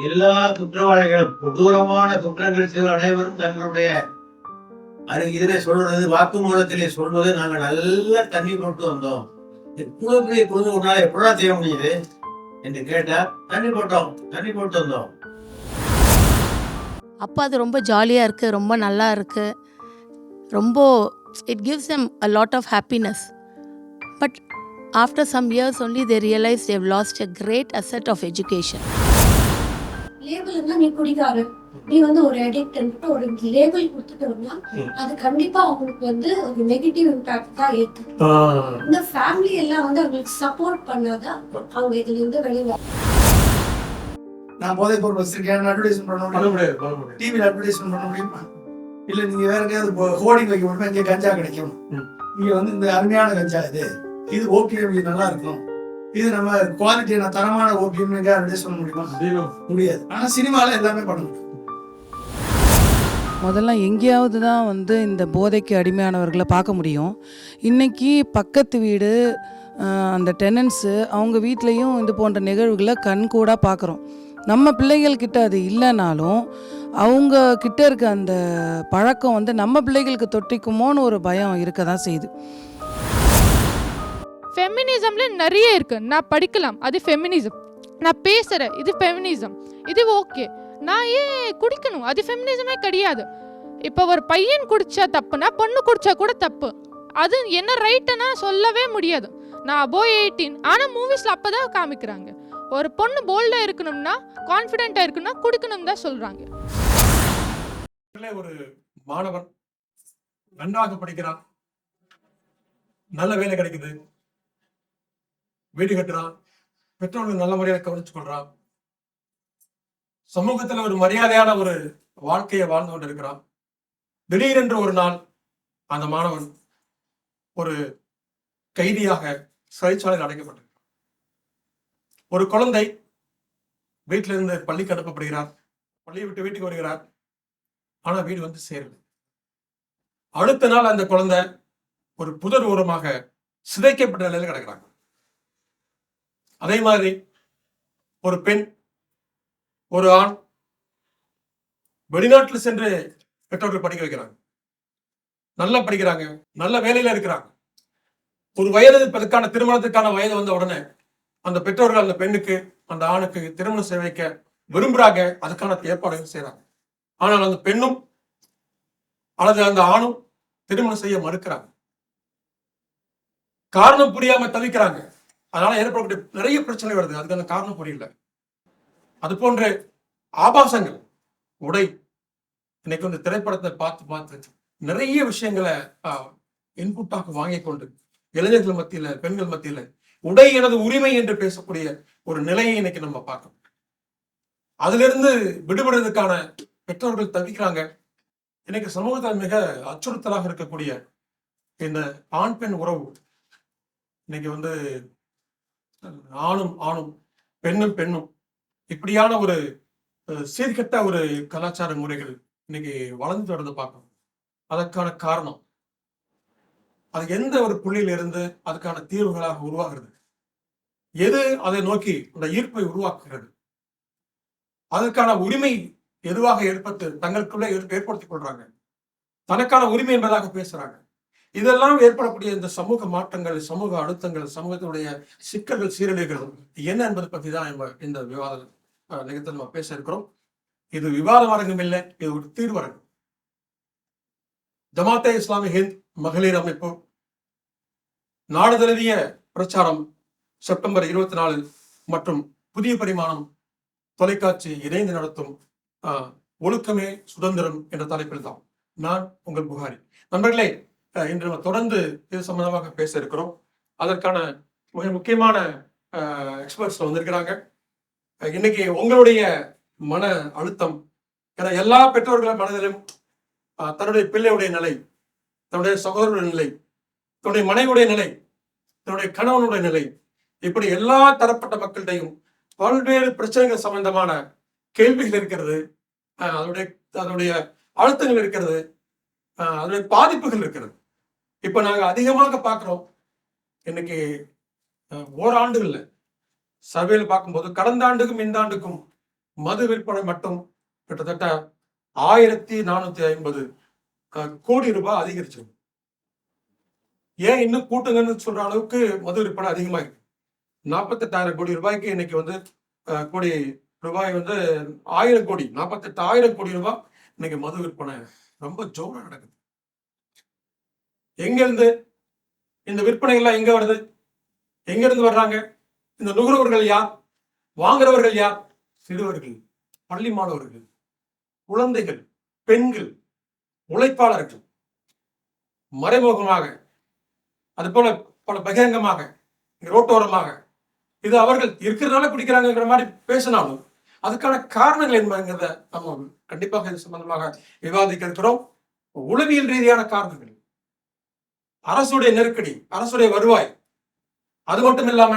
எல்லா குற்றவாளிகளும் கொடூரமான குற்றங்கள் செய்த அனைவரும் தங்களுடைய இதிலே சொல்றது வாக்குமூலத்திலே சொல்வது நாங்கள் நல்லா தண்ணி போட்டு வந்தோம். இவ்வளவு பெரிய பொழுது உன்னால எப்படா செய்ய முடியுது என்று கேட்டா தண்ணி போட்டு வந்தோம். அப்போ அது ரொம்ப ஜாலியாக இருக்குது, ரொம்ப நல்லா இருக்குது, ரொம்ப it gives them a lot of happiness. But after some years only they realize they've lost a great asset of education. Label இருந்தா நீ குடிக்காரன், நீ ஒரு அடிக்ட் ஒரு லேபிள் கொடுத்துட்டோம்னா அது கண்டிப்பா அவங்களுக்கு ஒரு நெகட்டிவ் இம்பாக்ட் தான் ஏற்படும். இந்த ஃபேமிலி எல்லாம் அவங்களுக்கு சப்போர்ட் பண்ணாதான் அவங்க இதுல இருந்து வெளியே. நான் போதை பொருள் வச்சிருக்கேன் அட்வர்டைஸ்மெண்ட் பண்ண முடியும், டிவியில் அட்வர்டைஸ்மெண்ட் பண்ண முடியுமா? இல்ல நீங்க வேற எங்கேயாவது ஹோர்டிங் வைக்க முடியுமா? இங்க கஞ்சா கிடைக்கும், நீங்க இந்த அருமையான கஞ்சா இது ஓபிஎம், இது நல்லா இருக்கும், இது நம்ம குவாலிட்டியான தரமான ஓபிஎம் அட்வர்டைஸ் பண்ண முடியுமா? முடியாது. ஆனா சினிமால எல்லாமே பண்ண முடியும். முதல்ல எங்கேயாவது தான் இந்த போதைக்கு அடிமையானவர்களை பார்க்க முடியும். இன்றைக்கி பக்கத்து வீடு அந்த டெனன்ஸு அவங்க வீட்லேயும் இது போன்ற நிகழ்வுகளை கண்கூடாக பார்க்குறோம். நம்ம பிள்ளைகள்கிட்ட அது இல்லைனாலும் அவங்க கிட்ட இருக்க அந்த பழக்கம் நம்ம பிள்ளைகளுக்கு தொட்டிக்குமோன்னு ஒரு பயம் இருக்க தான் செய்யுது. ஃபெமினிசம்ல நிறைய இருக்கு. நான் படிக்கலாம், அது ஃபெமினிசம். நான் பேசுகிறேன், இது ஃபெமினிசம், இது ஓகே. நான் ஏன் குடிக்கணும்? அது ஃபெமினிசமே கிடையாது. இப்போ ஒரு பையன் குடிச்சா தப்புனா பொண்ணு குடிச்சா கூட தப்பு. அது என்ன ரைட்டுன்னா சொல்லவே முடியாது. நான் அபோவ் 18, ஆனால் மூவிஸில் அப்போ தான் காமிக்கிறாங்க. ஒரு பொண்ணு போல்டாக இருக்கணும்னா, கான்ஃபிடென்ட்டாக இருக்கணும்னா குடிக்கணும் தான் சொல்கிறாங்க. ஒரு மாணவன் நன்றாக படிக்கிறான், நல்ல வேலை கிடைக்குது, வீடு கட்டுறான், பெற்றோர்கள் நல்ல முறையாக கவனிச்சு கொள்றான், சமூகத்துல ஒரு மரியாதையான ஒரு வாழ்க்கையை வாழ்ந்து கொண்டிருக்கிறான். திடீரென்று ஒரு நாள் அந்த மாணவன் ஒரு கைதியாக சிறைச்சாலையில் அடைக்கப்பட்டிருக்கிறார். ஒரு குழந்தை வீட்டிலிருந்து பள்ளிக்கு அனுப்பப்படுகிறார், பள்ளியை விட்டு வீட்டுக்கு வருகிறார், ஆனா வீடு சேரல. அடுத்த நாள் அந்த குழந்தை ஒரு புதர் ஓரமாக சிதைக்கப்பட்ட நிலையில் கிடக்கிறாங்க. அதே மாதிரி ஒரு பெண், ஒரு ஆண் வெளிநாட்டில் சென்று பெற்றோர்கள் படிக்க வைக்கிறாங்க, நல்லா படிக்கிறாங்க, நல்ல வேலையில இருக்கிறாங்க. ஒரு வயதுக்கான திருமணத்துக்கான வயது வந்த உடனே அந்த பெற்றோர்கள் அந்த பெண்ணுக்கு அந்த ஆணுக்கு திருமணம் செய்ய வைக்க விரும்புறாங்க, அதுக்கான ஏற்பாடுகள் செய்யறாங்க. ஆனால் அந்த பெண்ணும் அல்லது அந்த ஆணும் திருமணம் செய்ய மறுக்கிறாங்க. காரணம் புரியாம தவிக்கிறாங்க. அதனால ஏற்படக்கூடிய நிறைய பிரச்சனை வருது. அதுக்கு அந்த காரணம் புரியல. அது போன்ற ஆபாசங்கள், உடை, இன்னைக்கு திரைப்படத்தை பார்த்து நிறைய விஷயங்களை இன்புட்டாக வாங்கி கொண்டு இளைஞர்கள் மத்தியில, பெண்கள் மத்தியில உடை எனது உரிமை என்று பேசக்கூடிய ஒரு நிலையை இன்னைக்கு நம்ம பார்க்கணும். அதுல இருந்து விடுபடுறதுக்கான பெற்றோர்கள் தவிக்கிறாங்க. இன்னைக்கு சமூகத்தில் மிக அச்சுறுத்தலாக இருக்கக்கூடிய இந்த ஆண் பெண் உறவு, இன்னைக்கு ஆணும் பெண்ணும் பெண்ணும் இப்படியான ஒரு சீர்கெட்ட ஒரு கலாச்சார முறைகள் இன்னைக்கு வளர்ந்து தொடர்ந்து பார்க்கணும். அதற்கான காரணம் அது எந்த ஒரு புள்ளியில இருந்து அதுக்கான தீர்வுகளாக உருவாகிறது, எது அதை நோக்கி அந்த ஈர்ப்பை உருவாக்குகிறது, அதற்கான உரிமை எதுவாக தங்களுக்குள்ள ஏற்படுத்திக் கொள்றாங்க, தனக்கான உரிமை என்பதாக பேசுறாங்க. இதெல்லாம் ஏற்படக்கூடிய இந்த சமூக மாற்றங்கள், சமூக அழுத்தங்கள், சமூகத்தினுடைய சிக்கல்கள், சீரழிவுகள் என்ன என்பதை பற்றி தான் இந்த விவாத நிகழ்ச்சியில் நம்ம பேச இருக்கிறோம். இது விவாத அரங்கம் இல்லை, இது ஒரு தீர்வரங்கம். ஜமாத்தே இஸ்லாமி ஹிந்த் மகளிர் அமைப்பு நாடு தழுவிய பிரச்சாரம் செப்டம்பர் 24 மற்றும் புதிய பரிமாணம் தொலைக்காட்சி இணைந்து நடத்தும் ஒழுக்கமே சுதந்திரம் என்ற தலைப்பில் தான் நான் உங்கள் புகாரி. நண்பர்களே, இன்று நம்ம தொடர்ந்து இது சம்பந்தமாக பேச இருக்கிறோம். அதற்கான மிக முக்கியமான எக்ஸ்பர்ட்ஸ் வந்திருக்கிறாங்க. இன்னைக்கு உங்களுடைய மன அழுத்தம், ஏன்னா எல்லா பெற்றோர்கள் மனதிலும் தன்னுடைய பிள்ளையுடைய நிலை, தன்னுடைய சகோதரனுடைய நிலை, தன்னுடைய மனைவியுடைய நிலை, தன்னுடைய கணவனுடைய நிலை, இப்படி எல்லா தரப்பட்ட மக்களிடையும் பல்வேறு பிரச்சனைகள் சம்பந்தமான கேள்விகள் இருக்கிறது, அதனுடைய அழுத்தங்கள் இருக்கிறது, அதனுடைய பாதிப்புகள் இருக்கிறது. இப்ப நாங்க அதிகமாக பார்க்கிறோம். இன்னைக்கு ஓராண்டுகள்ல சர்வேல பார்க்கும்போது கடந்த ஆண்டுக்கும் இந்த ஆண்டுக்கும் மது விற்பனை மட்டும் கிட்டத்தட்ட 1450 கோடி ரூபாய் அதிகரிச்சு. ஏன் இன்னும் கூட்டுங்கன்னு சொல்ற அளவுக்கு மது விற்பனை அதிகமா இருக்கு. 48,000 கோடி ரூபாய்க்கு இன்னைக்கு வந்து கோடி ரூபாய் வந்து 1000 கோடி 48,000 கோடி ரூபாய் இன்னைக்கு மது விற்பனை ரொம்ப ஜோரா நடக்குது. எங்க இருந்து இந்த விற்பனை எல்லாம் எங்க வருது? எங்க இருந்து வர்றாங்க? இந்த நுகர்வோர்கள் யார்? வாங்குறவர்கள் யார்? சிறுவர்கள், பள்ளி மாணவர்கள், குழந்தைகள், பெண்கள், உழைப்பாளர்கள், மறைமுகமாக அது போல பல பகிரங்கமாக ரோட்டோரமாக இது அவர்கள் இருக்கிறதுனால குடிக்கிறாங்கிற மாதிரி பேசினாலும் அதுக்கான காரணங்கள் என்னங்கிறத நம்ம கண்டிப்பாக இது சம்பந்தமாக விவாதிக்க இருக்கிறோம். உளவியல் ரீதியான காரணங்கள், அரசுடைய நெருக்கடி, அரசுடைய வருவாய், அது மட்டும் இல்லாம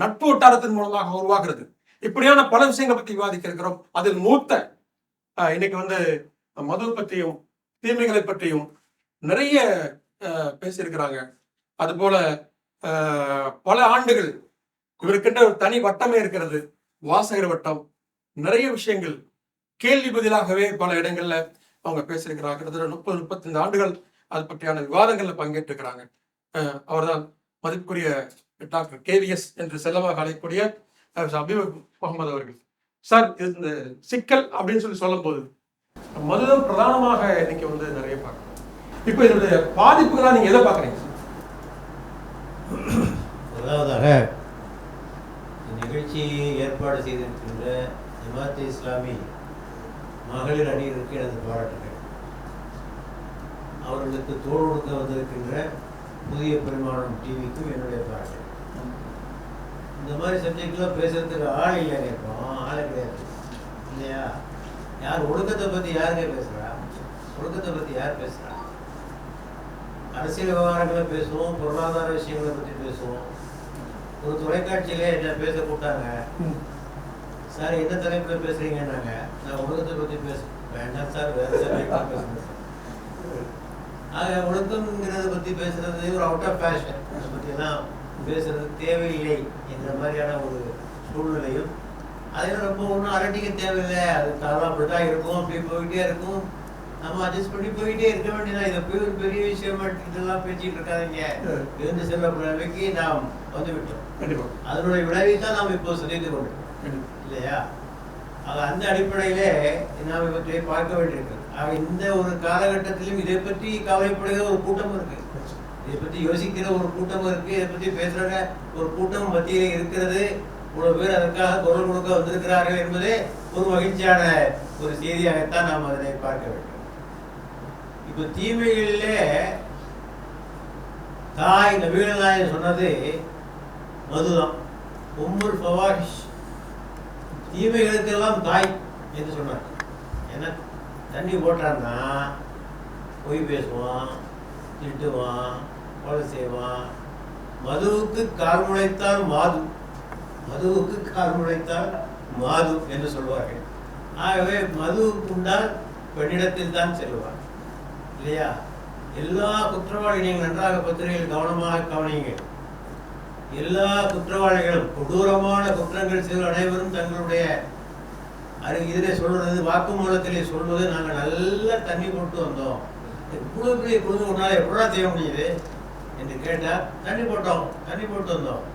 நட்பு வட்டாரத்தின் மூலமாக உருவாகிறது. இப்படியான பல விஷயங்களை பற்றி விவாதிக்க இருக்கிறோம். அதில் மூத்த இன்னைக்கு வந்து மது பற்றியும் தீமைகளை பற்றியும் நிறைய பேசியிருக்கிறாங்க. அது போல பல ஆண்டுகள் இவருக்கின்ற ஒரு தனி வட்டமே இருக்கிறது, வாசகர் வட்டம். நிறைய விஷயங்கள் கேள்வி பதிலாகவே பல இடங்கள்ல அவங்க பேசியிருக்கிறாங்க. கிட்டத்தட்ட 30-35 ஆண்டுகள் அது பற்றியான விவாதங்கள்ல பங்கேற்றிருக்கிறாங்க. அவர்தான் மதிப்புக்குரிய டாக்டர் KVS என்று செல்லமாக அழைக்கக்கூடிய அபீப் முகமது அவர்கள். சார், இந்த சிக்கல் அப்படின்னு சொல்லும் போது மதுதான் பிரதானமாக இன்னைக்கு வந்து நிறைய பார்க்கணும். இப்ப இதனுடைய பாதிப்புகளா நீங்க எதை பாக்குறீங்க? முதலாவதாக நிகழ்ச்சியை ஏற்பாடு செய்திருக்கின்ற ஜமாத் இஸ்லாமி மகளிர் அணியினருக்கு எனது பாராட்டுகள். அவர்களுக்கு தோள் கொடுக்க வந்திருக்கின்ற புதிய பரிமாணம் டிவிக்கும் என்னுடைய பாராட்டுகள். இந்த மாதிரி சப்ஜெக்ட்லாம் பேசுறதுக்கு ஆள் இல்லைங்க, இப்போ ஆளே கிடையாது இல்லையா? யார் ஒழுக்கத்தை பற்றி யாருங்க பேசுகிறா? ஒழுக்கத்தை பற்றி யார் பேசுகிறா? அரசியல் விவகாரங்களை பேசுவோம், பொருளாதார விஷயங்களை பற்றி பேசுவோம். ஒரு தொலைக்காட்சியிலே என்ன பேச கூட்டாங்க. சார், என்ன தலைப்பில் பேசுறீங்கன்னாங்க. நான் ஒழுக்கத்தை பற்றி வேண்டாம் சார், வேற சார் பேசுகிறேன். ஆக ஒழுக்கம்ங்கிறத பற்றி பேசுறது ஒரு அவுட் ஆஃப் ஃபேஷன். அதை பற்றியெல்லாம் பேசுறது தேவையில்லை என்ற மாதிரியான ஒரு சூழ்நிலையும், அதெல்லாம் ரொம்ப ஒன்றும் அரட்டிக்க தேவையில்லை, அது காலம் அப்படிதான் இருக்கும், அப்படி போயிட்டே இருக்கும், நம்ம அட்ஜஸ்ட் பண்ணி போயிட்டே இருக்க வேண்டியதான். இதை போய் ஒரு பெரிய விஷயமா இதெல்லாம் பேசிட்டு இருக்காதிங்க. இருந்து செல்ல நிலைமைக்கு நாம் வந்துவிட்டோம். அதனுடைய விளைவை தான் நாம் இப்போ சந்தித்து கொண்டிருக்கோம் இல்லையா? ஆக அந்த அடிப்படையிலே நாம் இவற்றை பார்க்க வேண்டியிருக்கிறது. ஆக இந்த ஒரு காலகட்டத்திலும் இதை பற்றி கவலைப்படுகிற ஒரு கூட்டம் இருக்கு, இதை பற்றி யோசிக்கிற ஒரு கூட்டம் இருக்கு, இதை பற்றி பேசுற ஒரு கூட்டம் மத்தியிலே இருக்கிறது. இவ்வளவு பேர் அதற்காக குரல் கொடுக்க வந்திருக்கிறார்கள் என்பதே ஒரு மகிழ்ச்சியான ஒரு செய்தியாகத்தான் நாம் அதனை பார்க்க வேண்டும். இப்ப தீமைகளிலே தாய் நபிகள் நாயகம் சொன்னது மதுதான். உம்முல் ஃபவாஹிஷ், தீமைகளுக்கெல்லாம் தாய் என்று சொன்னார். ஏன்னா தண்ணி போட்டான்னா பொய் பேசுவான், திட்டுவான், கொலை செய்வான். மதுவுக்கு கால் முளைத்தால் மாது, மதுவுக்கு கால் முளைத்தால் மாது என்று சொல்வார்கள். ஆகவே மது உண்டால் பெண்ணிடத்தில் தான் செல்வார் இல்லையா? எல்லா குற்றவாளி, நீங்கள் நன்றாக பத்திரிகையில் கவனமாக கவனியுங்கள். எல்லா குற்றவாளிகளும் கொடூரமான குற்றங்கள் செய்த அனைவரும் தங்களுடைய இதிலே சொல்றது, வாக்குமூலத்திலே சொல்வது, நாங்கள் நல்லா தண்ணி போட்டு வந்தோம். இவ்வளோ பெரிய குழு ஒன்றால் எப்படா செய்ய முடியுது என்று கேட்டால், தண்ணி போட்டோம், தண்ணி போட்டு வந்தோம்.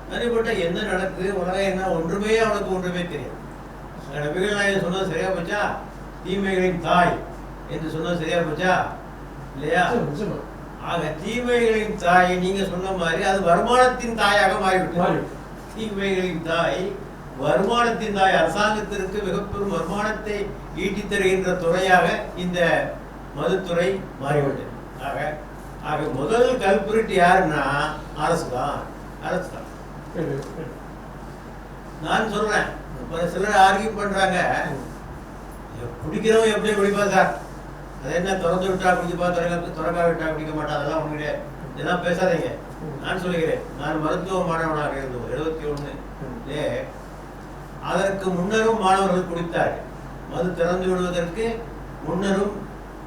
தண்ணி போட்டால் என்ன நடக்குது, உலகம் என்ன, ஒன்றுமே அவனுக்கு ஒன்றுமே தெரியும். நபிகள் நாயகம் சொன்னது சரியா போச்சா? தீமைகளின் தாய் என்று சொன்னது சரியா போச்சா இல்லையா? ஆக தீமைகளின் தாய் நீங்க சொன்ன மாதிரி அது வருமானத்தின் தாயாக மாறிவிட்டது. தீமைகளின் தாய் வருமானத்தின் தாய், அரசாங்கத்திற்கு மிகப்பெரும் வருமானத்தை ஈட்டித் தருகின்ற துறையாக இந்த மதுத்துறை மாறிவிட்டது. ஆக முதல் கல்பிரிட் யாருன்னா அரசு தான், அரசு தான். நான் சொல்றேன், சிலர் ஆர்கியூ பண்றாங்க, குடிக்கிறவங்க எப்படி குடிப்பா சார், அது என்ன திறந்து விட்டா குடிப்பா, திறக்கா விட்டா குடிக்க மாட்டா, அதெல்லாம் ஒண்ணு கிடையாது, இதெல்லாம் பேசாதீங்க. நான் சொல்லுகிறேன், நான் மருத்துவ மாணவனாக இருந்தோம் 71 அதற்கு முன்னரும் மாணவர்கள் குடித்தார்கள். மது திறந்து விடுவதற்கு முன்னரும்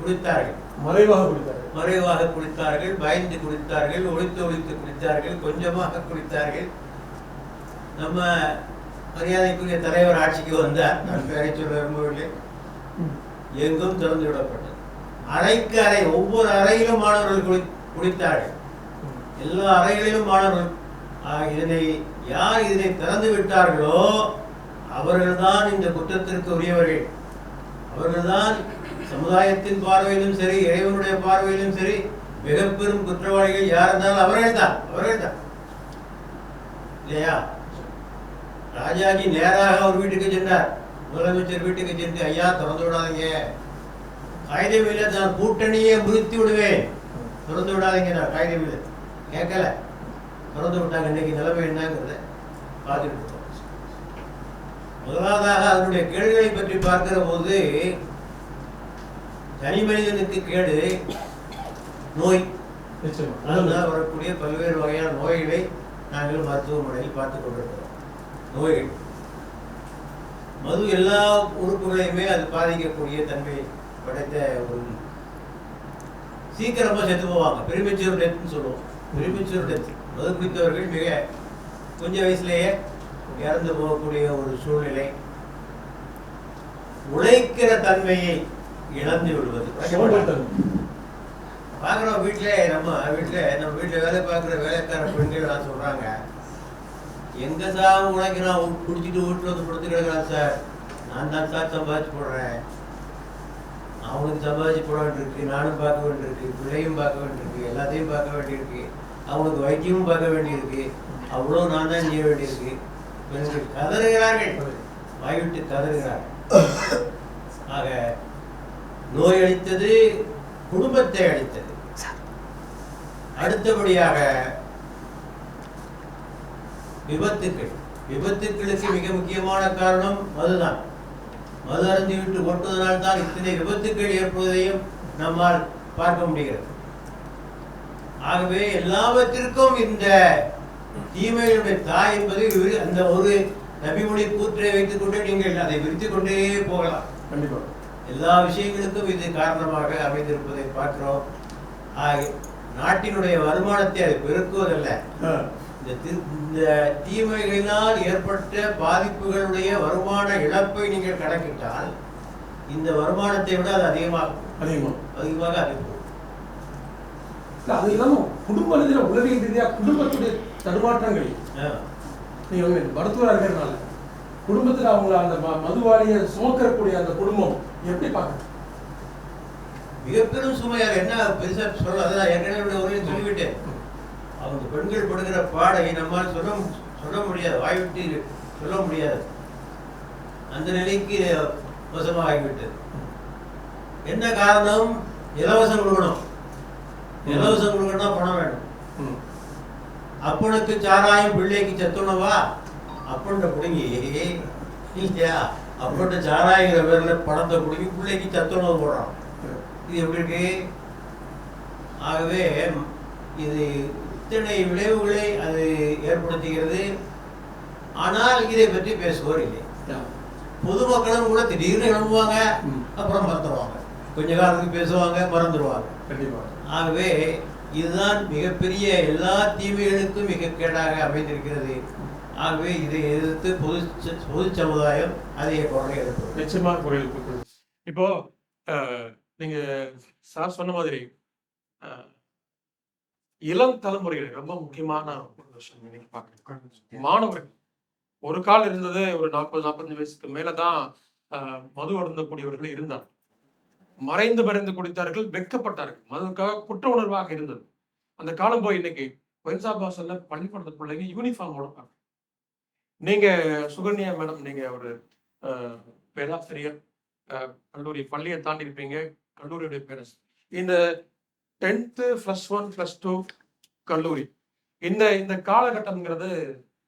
குடித்தார்கள், மறைவாக குடித்தார்கள், பயந்து குடித்தார்கள், ஒழித்து குடித்தார்கள், கொஞ்சமாக குடித்தார்கள். நம்ம மரியாதைக்குரிய தலைவர் ஆட்சிக்கு வந்தார். நான் பெயரை சொல்ல விரும்பவில்லை. எங்கும் திறந்து விடப்பட்டது. அறைக்கு அறை, ஒவ்வொரு அறையிலும் மாணவர்கள் குடித்தார்கள். எல்லா அறைகளிலும் மாணவர்கள். யார் இதனை திறந்து விட்டார்களோ அவர்கள்தான் இந்த குற்றத்திற்கு உரியவர்கள். அவர்கள்தான் சமுதாயத்தின் பார்வையிலும் சரி, இறைவனுடைய பார்வையிலும் சரி, மிக பெரும் குற்றவாளிகள் யார் இருந்தாலும் அவர்கள்தான் இல்லையா? ராஜாஜி நேராக அவர் வீட்டுக்கு சென்றார். முதலமைச்சர் வீட்டுக்கு சென்று, ஐயா திறந்து விடாதீங்க, காகிதமில்ல நான் கூட்டணியே முறித்து விடுவேன், திறந்து விடாதீங்க, நான் காகிதமில்ல கேட்கல. திறந்து விட்டாங்க. இன்னைக்கு நிலைமை என்னங்கிறத பார்த்துட்டு இருக்கோம். முதலாவதாக அதனுடைய கேடுகளை பற்றி பார்க்கிற போது, தனி மனிதனுக்கு கேடு நோய். அதனால் வரக்கூடிய பல்வேறு வகையான நோய்களை நாங்கள் மருத்துவமனையில் பார்த்துக் கொண்டிருக்கிறோம். நோய்கள், மது எல்லா உறுப்புகளையுமே அது பாதிக்கக்கூடிய தன்மை படைத்த ஒரு. சீக்கிரமா செத்து போவாங்க, பிரிமெச்சூர் டெத்னு சொல்லுவோம். பிரிமெச்சூர் டெத், மது குடித்தவர்கள் மிக கொஞ்ச வயசுலேயே இறந்து போகக்கூடிய ஒரு சூழ்நிலை. உழைக்கிற தன்மையை இழந்து விடுவது. பார்க்குறோம் வீட்டில், நம்ம வீட்டில் வேலை பார்க்குற வேலைக்கார பெண்கள் சொல்கிறாங்க, எங்க சார் உழைக்கிறான், குடிச்சிட்டு வீட்டில் வந்து கொடுத்து கிடக்கிறான் சார், நான் தான் சார் சம்பாதிச்சு போடுறேன், அவனுக்கு சம்பாதிச்சு போட வேண்டியிருக்கு, நானும் பார்க்க வேண்டியிருக்கு, பிள்ளையும் பார்க்க வேண்டியிருக்கு, எல்லாத்தையும் பார்க்க வேண்டியிருக்கு, அவனுக்கு வைத்தியமும் பார்க்க வேண்டியிருக்கு, அவ்வளோ நான் தான் செய்ய வேண்டியிருக்கு. பெண்கள் கதறுகிறார்கள், வாய்விட்டு கதறுகிறார்கள். ஆக நோய் அளித்தது, குடும்பத்தை அளித்தது. அடுத்தபடியாக விபத்துக்களுக்கு மிக முக்கியமான காரணம் மதுதான். மது அருந்தி விட்டு கொட்டுவதனால் தான் இத்தனை விபத்துக்கள் ஏற்படுவதையும் நம்மால் பார்க்க முடிகிறது. ஆகவே எல்லாவற்றிற்கும் இந்த தீமைகளுடைய தாய் என்பது அந்த ஒரு நபிமொழி கூற்றை வைத்துக் கொண்டு நீங்கள் அதை விரித்துக் கொண்டே போகலாம். கண்டிப்பா எல்லா விஷயங்களுக்கும் இது காரணமாக அமைந்திருப்பதை பார்க்கிறோம். நாட்டினுடைய வருமானத்தை அது பெருக்குவதல்ல, இந்த தீமைகளினால் ஏற்பட்ட பாதிப்புகளுடைய வருமான இழப்பை நீங்கள் கணக்கிட்டால் இந்த வருமானத்தை விட அது அதிகமாக அதிகம். அது இல்லாம குடும்ப ரீதியா, உளவியல் ரீதியா குடும்பத்துடைய தடுமாற்றங்கள். நீங்க மருத்துவராக இருக்கிறதுனால குடும்பத்துல அவங்க அந்த மதுவாளியை சுமக்கக்கூடிய அந்த குடும்பம் எப்படி பார்க்க? மிகப்பெரும் சுமையாக என்ன பெருசா சொல்ல, அதான் ஏற்கனவே ஒரு சொல்லிவிட்டேன். அவங்க பெண்கள் படுகிற பாடை நம்மால் சொல்ல முடியாது, வாய்விட்டு சொல்ல முடியாது. அந்த நிலைக்கு மோசமாகிவிட்டது. என்ன காரணம்? இலவசம் கொடுக்கணும். இலவசம் கொடுக்கணும்னா பணம் வேணும். அப்பனுக்கு சாராயம், பிள்ளைக்கு சத்துணவா, அப்பன்ட்ட பிடுங்கி இல்லையா, அப்பன்ட்ட சாராயங்கிற பேர்ல பணத்தை பிடுங்கி பிள்ளைக்கு சத்துணவு போடுறான். இது எப்படி இருக்கு? ஆகவே இது இத்தனை விளைவுகளை அது ஏற்படுத்துகிறது. ஆனால் இதை பற்றி பேசுவோர் இல்லை. பொதுமக்களும் கூட திடீர்னு எழுப்புவாங்க, அப்புறம் மறந்துடுவாங்க. கொஞ்ச காலத்துக்கு பேசுவாங்க, மறந்துடுவாங்க. ஆகவே இதுதான் மிகப்பெரிய எல்லா தீமைகளுக்கும் மிக கேடாக அமைந்திருக்கிறது. ஆகவே இதை எதிர்த்து பொது சமுதாயம் அதிக குரலை எழுப்பும். நிச்சயமா குரல் எழுப்பும். இப்போ நீங்க சார் சொன்ன மாதிரி இளம் தலைமுறைகள் ரொம்ப முக்கியமான ஒரு விஷயம் இன்னைக்கு பார்க்கணும். மாணவர்கள் ஒரு கால் இருந்தது, ஒரு 40-45 வயசுக்கு மேலதான் மது அருந்தக்கூடியவர்கள் இருந்தார். மறைந்து குடித்தார்கள், வெட்கப்பட்டார்கள், மதுவுக்காக குற்ற உணர்வாக இருந்தது. அந்த காலம் போய் இன்னைக்கு பள்ளிக்கூடத்துல பிள்ளைங்க யூனிஃபார்மோட பார்க்க. நீங்க சுகன்யா மேடம், நீங்க ஒரு பேராசிரியர், கல்லூரி பள்ளியை தாண்டி இருப்பீங்க, கல்லூரியுடைய பேரரசு. இந்த 10th +1 +2 கல்லூரி இந்த காலகட்டம்ங்கிறது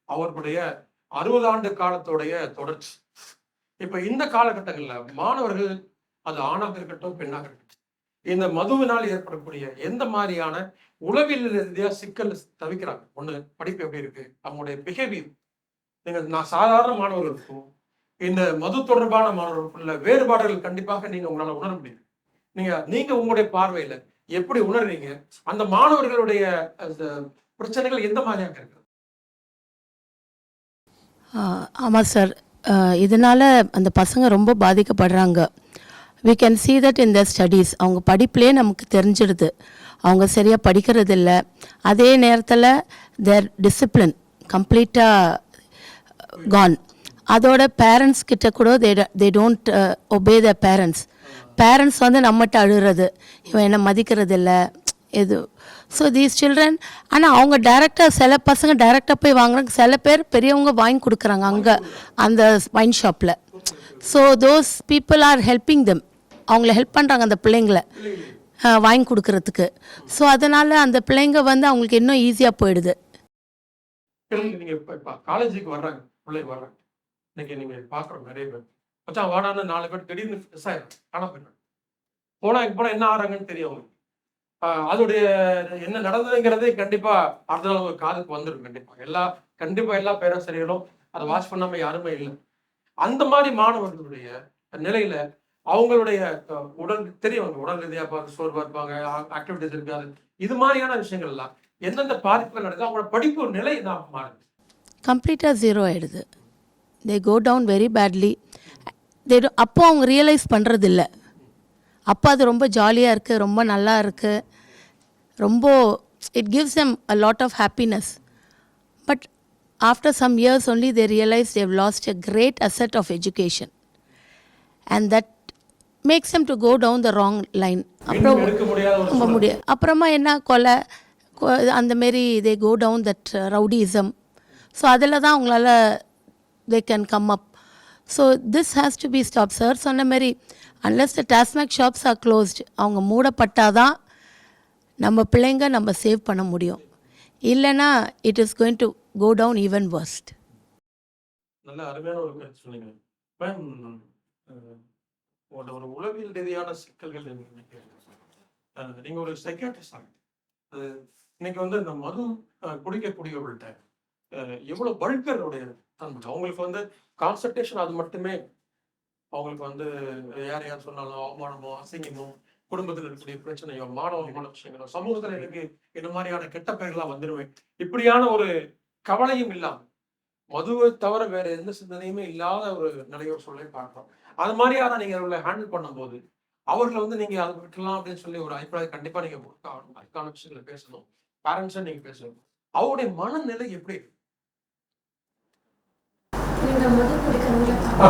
அவர்களுடைய 60 ஆண்டு காலத்தோடைய தொடர்ச்சி. இப்ப இந்த காலகட்டங்கள்ல மாணவர்கள், அது ஆணாக இருக்கட்டும் பெண்ணாக இருக்கட்டும், இந்த மதுவினால் ஏற்படக்கூடிய எந்த மாதிரியான உளவியல் ரீதியா சிக்கல் தவிக்கிறாங்க? ஒண்ணு, படிப்பு எப்படி இருக்கு, அவங்களுடைய பிஹேவியர். நான் சாதாரண மாணவர்களுக்கும் இந்த மது தொடர்பான மாணவர்களுக்குள்ள வேறுபாடுகள் கண்டிப்பாக நீங்க உங்களால உணர முடியும். நீங்க உங்களுடைய பார்வையில எப்படி உணர்றீங்க? அந்த மாணவர்களுடைய பிரச்சனைகள் எந்த மாதிரியாக இருக்கு? ஆமாம் சார், இதனால் அந்த பசங்க ரொம்ப பாதிக்கப்படுறாங்க. we can see that in their studies. அவங்க படிப்புலேயே நமக்கு தெரிஞ்சிடுது அவங்க சரியாக படிக்கிறதில்ல. அதே நேரத்தில் their discipline கம்ப்ளீட்டாக கான். அதோட பேரண்ட்ஸ் கிட்ட கூட they don't obey their parents வந்து நம்மகிட்ட அழுகிறது, இவன் என்ன மதிக்கிறது இல்லை இது. ஸோ தீஸ் சில்ட்ரன், ஆனால் அவங்க டைரெக்டாக, சில பசங்க டைரெக்டாக போய் வாங்குறாங்க, சில பேர் பெரியவங்க வாங்கி கொடுக்குறாங்க அங்கே அந்த வைன் ஷாப்பில். So those people are helping them, அவங்கள ஹெல்ப் பண்ணுறாங்க அந்த பிள்ளைங்களை வாங்கி கொடுக்கறதுக்கு. ஸோ அதனால் அந்த பிள்ளைங்க வந்து அவங்களுக்கு இன்னும் ஈஸியாக போயிடுது. நீங்க இப்ப காலேஜுக்கு வர்றாங்க, பிள்ளைங்க வர்றாங்க, இன்னைக்கு நீங்க பாக்குறோம் நிறைய பேர் மச்சான் வாடான்னு 4 பேர் திடீர்னு மிஸ் ஆயிடும், காண போயிடும். போனா என்ன ஆறாங்கன்னு தெரியும் அவங்களுக்கு. அதோடைய என்ன நடந்ததுங்கிறதே கண்டிப்பா அடுத்த நாள் ஒரு காதுக்கு வந்துடும். கண்டிப்பா எல்லா பேராசிரியர்களும் அதை வாட்ச் பண்ணாம யாருமே இல்லை. அந்த மாதிரி மாணவர்களுடைய நிலையில அவங்களுடைய உடல் தெரியும், உடல் ரீதியா பார்த்து சோர்வா இருப்பாங்க, ஆக்டிவிட்டிஸ் இருக்காது. இது மாதிரியான விஷயங்கள்லாம் எந்தெந்த பாதிப்புகள் நடக்குது, அவங்களோட படிப்பு நிலை தான் மாறுது, கம்ப்ளீட்டாக ஜீரோ ஆகிடுது. தே கோ டவுன் வெரி பேட்லி. அப்போ அவங்க ரியலைஸ் பண்ணுறதில்ல. அப்போ அது ரொம்ப ஜாலியாக இருக்குது, ரொம்ப நல்லா இருக்குது, ரொம்ப it gives them a lot of happiness. But after some years only they realize they've lost a great asset of education. And that makes them to go down the wrong line. அப்புறம் எடுக்க முடியாத ஒரு ரொம்ப முடியாது. அப்புறமா என்ன கொலை அந்த மாரி they go down that rowdyism. So அதில் தான் அவங்களால they can come up. So this has to be stopped. Sir சொன்ன மாதிரி unless the TASMAC shops are closed, அவங்க மூடப்பட்டாதான் நம்ம பிள்ளைங்க நம்ம சேவ் பண்ண முடியும். இல்லைன்னா it is going to go down even worst. நல்ல அருமையான ஒரு கருத்து சொன்னீங்க மேம். ஒரு உளவியல் ரீதியான சிக்கல்கள் நீங்க ஒரு சைக்காட்ரிஸ்ட் ஆகும். இன்னைக்கு வந்து இந்த மது குடிக்கக்கூடியவர்கள்ட்ட எவ்வளவு வல்கருடைய தன்மை, அவங்களுக்கு வந்து கான்சன்ட்ரேஷன் அது மட்டுமே. அவங்களுக்கு வந்து யார் சொன்னாலும் அவமானமோ அசிங்கமோ, குடும்பத்தில் இருக்கக்கூடிய பிரச்சனையோ, மாணவமான விஷயங்களோ, சமூகத்துல எனக்கு இந்த மாதிரியான கெட்ட பெயர்கள்லாம் வந்துருவேன், இப்படியான ஒரு கவலையும் இல்லாம மதுவை தவிர வேற எந்த சிந்தனையுமே இல்லாத ஒரு நிலையை சொல்லி பார்க்கிறோம். அது மாதிரியான நீங்க அவர்களை ஹேண்டில் பண்ணும்போது அவர்களை வந்து நீங்க அதை விட்டுலாம் அப்படின்னு சொல்லி ஒரு அபிப்பிராயம் கண்டிப்பா நீங்க கொடுக்கணும். அதுக்கான விஷயங்களை பேசணும், பேரண்ட்ஸை நீங்க பேசணும். அவருடைய மனநிலை எப்படி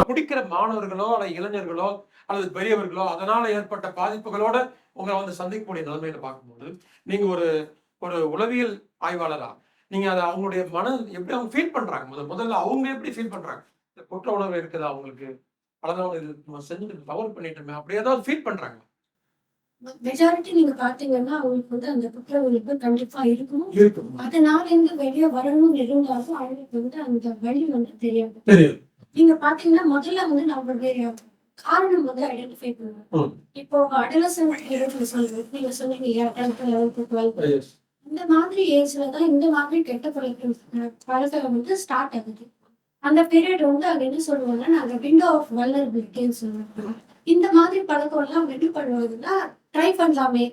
குடிக்கிற மாணவர்களோ அல்லது இளைஞர்களோ அல்லது பெரியவர்களோ அதனால ஏற்பட்ட பாதிப்புகளோட உங்களை வந்து சந்திக்கக்கூடிய நிலைமையில பார்க்கும்போது நீங்க ஒரு உளவியல் ஆய்வாளரா நீங்க அதை அவங்களுடைய மனம் எப்படி அவங்க ஃபீல் பண்றாங்க, முதல்ல அவங்க எப்படி ஃபீல் பண்றாங்க? குற்ற உணர்வு இருக்குதா அவங்களுக்கு, அல்லது அவங்க செஞ்சு தவறு பண்ணிட்டோமே அப்படி ஏதாவது ஃபீல் பண்றாங்க? மெஜாரிட்டி நீங்க பாத்தீங்கன்னா அவங்களுக்கு வந்து அந்த குற்ற உணர்வு கண்டிப்பா இருக்கும். அதனால இருந்து வெளியே வரணும் இருந்தாலும் அவங்களுக்கு வந்து அந்த வழி வந்து தெரியாது. நீங்க பாத்தீங்கன்னா முதல்ல வந்து நம்மளுடைய காரணம் வந்து ஐடென்டிஃபை பண்ணுவோம். இப்போ அடலசன்ட் சொல்லுவோம், நீங்க சொன்னீங்க 10th 11th 12th இந்த மாதிரி ஏஜ்ல தான் இந்த மாதிரி கெட்ட பழக்கம் வந்து ஸ்டார்ட் ஆகுது. அந்த பீரியட் வந்து அங்க என்ன சொல்லுவாங்கன்னா நாங்க விண்டோ ஆஃப் வல்னரபிலிட்டின்னு சொல்லுவோம். இந்த மாதிரி பழக்கம் எல்லாம் என்ன பண்ணுவாங்கன்னா ட்ரை பண்ணலாமே,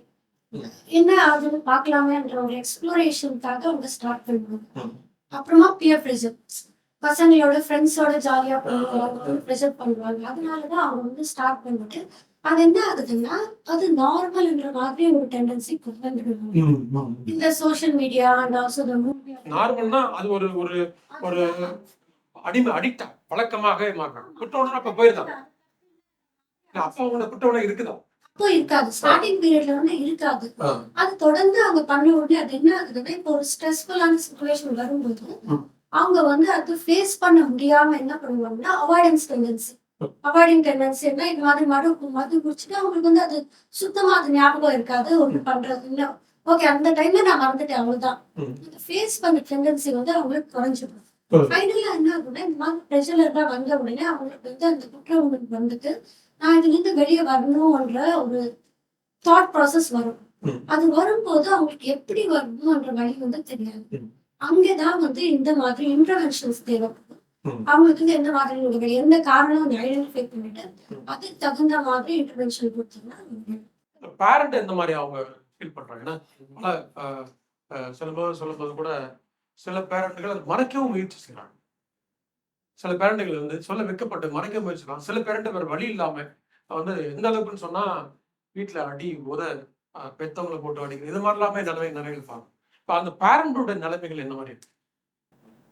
என்ன ஆகுதுன்னு பார்க்கலாமேன்ற ஒரு எக்ஸ்ப்ளோரேஷனுக்காக அவங்க ஸ்டார்ட் பண்ணுவாங்க. அப்புறமா பியர் ப்ரெஷர், பசங்களோட ஃப்ரெண்ட்ஸோட ஜாலியா ப்ரெஷர் பண்ணுவாங்க. அதனாலதான் அவங்க வந்து ஸ்டார்ட் பண்ணிட்டு அது என்ன ஆகுதுன்னா அது நார்மல்ன்ற மாதிரி ஒரு டெண்டன்சி கொண்டு வந்துடுவாங்க. இந்த social media and also the movie நார்மல்னா அது ஒரு ஒரு ஒரு அடிமை அடிக்டா பழக்கமாக மாறுறாங்க. குற்ற உணர்வு அப்ப போயிருந்தாங்க, அப்ப அவங்களோட குற்ற உணர்வு இருக்குதா? அப்போ இருக்காது, ஸ்டார்டிங் பீரியட்ல வந்து இருக்காது. அது தொடர்ந்து அவங்க பண்ண உடனே அது என்ன ஆகுதுன்னா இப்போ ஒரு ஸ்ட்ரெஸ்ஃபுல்லான சிச்சுவேஷன் வரும்போது அவங்க வந்து அது ஃபேஸ் பண்ண முடியாம என்ன பண்ணுவாங்கன்னா அவாய்டன்ஸ் டெண்டன்சி. அவாய்டிங் டெண்டன்சின்னா இந்த மாதிரி மது குடிச்சுட்டு அவங்களுக்கு வந்து அது சுத்தமா அது ஞாபகம் இருக்காது ஒன்று பண்றதுன்னு. ஓகே அந்த டைம்ல நான் மறந்துட்டேன் அவ்வளவுதான். அந்த ஃபேஸ் பண்ண டெண்டன்சி வந்து அவங்களுக்கு குறைஞ்சிடும். ஃபைனலா என்ன ஆகுதுன்னா இந்த மாதிரி ப்ரெஷர்ல வந்த உடனே அவங்களுக்கு வந்து அந்த குற்ற உணர்வு வந்துட்டு நான் இதுல இருந்து வெளியே வரணும்ன்ற ஒரு தாட் ப்ராசஸ் வரும். அது வரும்போது அவங்களுக்கு எப்படி வரணும்ன்ற வழி வந்து தெரியாது. அங்கேதான் வந்து இந்த மாதிரி இன்டர்வென்ஷன்ஸ் தேவைப்படும். அவங்களுக்கு எந்த மாதிரி எந்த காரணம் ஐடென்டிஃபை பண்ணிட்டு அதுக்கு தகுந்த மாதிரி இன்டர்வென்ஷன் கொடுத்தீங்கன்னா பேரண்ட் எந்த மாதிரி அவங்க ஃபீல் பண்றாங்கன்னா சொல்லும்போது கூட சில பேரண்ட்கள் அதை மறைக்கவும் முயற்சி செய்யறாங்க. சில பேரண்ட்டுகள் வந்து சொல்ல வைக்கப்பட்டு மறைக்க முயற்சிக்கலாம். சில பேரண்ட் வேற வழி இல்லாம வந்து எந்த அளவுக்குன்னு சொன்னா வீட்டுல அடி உத பெத்தவங்களை போட்டு அடிக்கிறது இது மாதிரி எல்லாமே நிலைமைகள் பாருங்க. இப்ப அந்த பேரண்டோட நிலைமைகள் என்ன மாதிரி இருக்கு?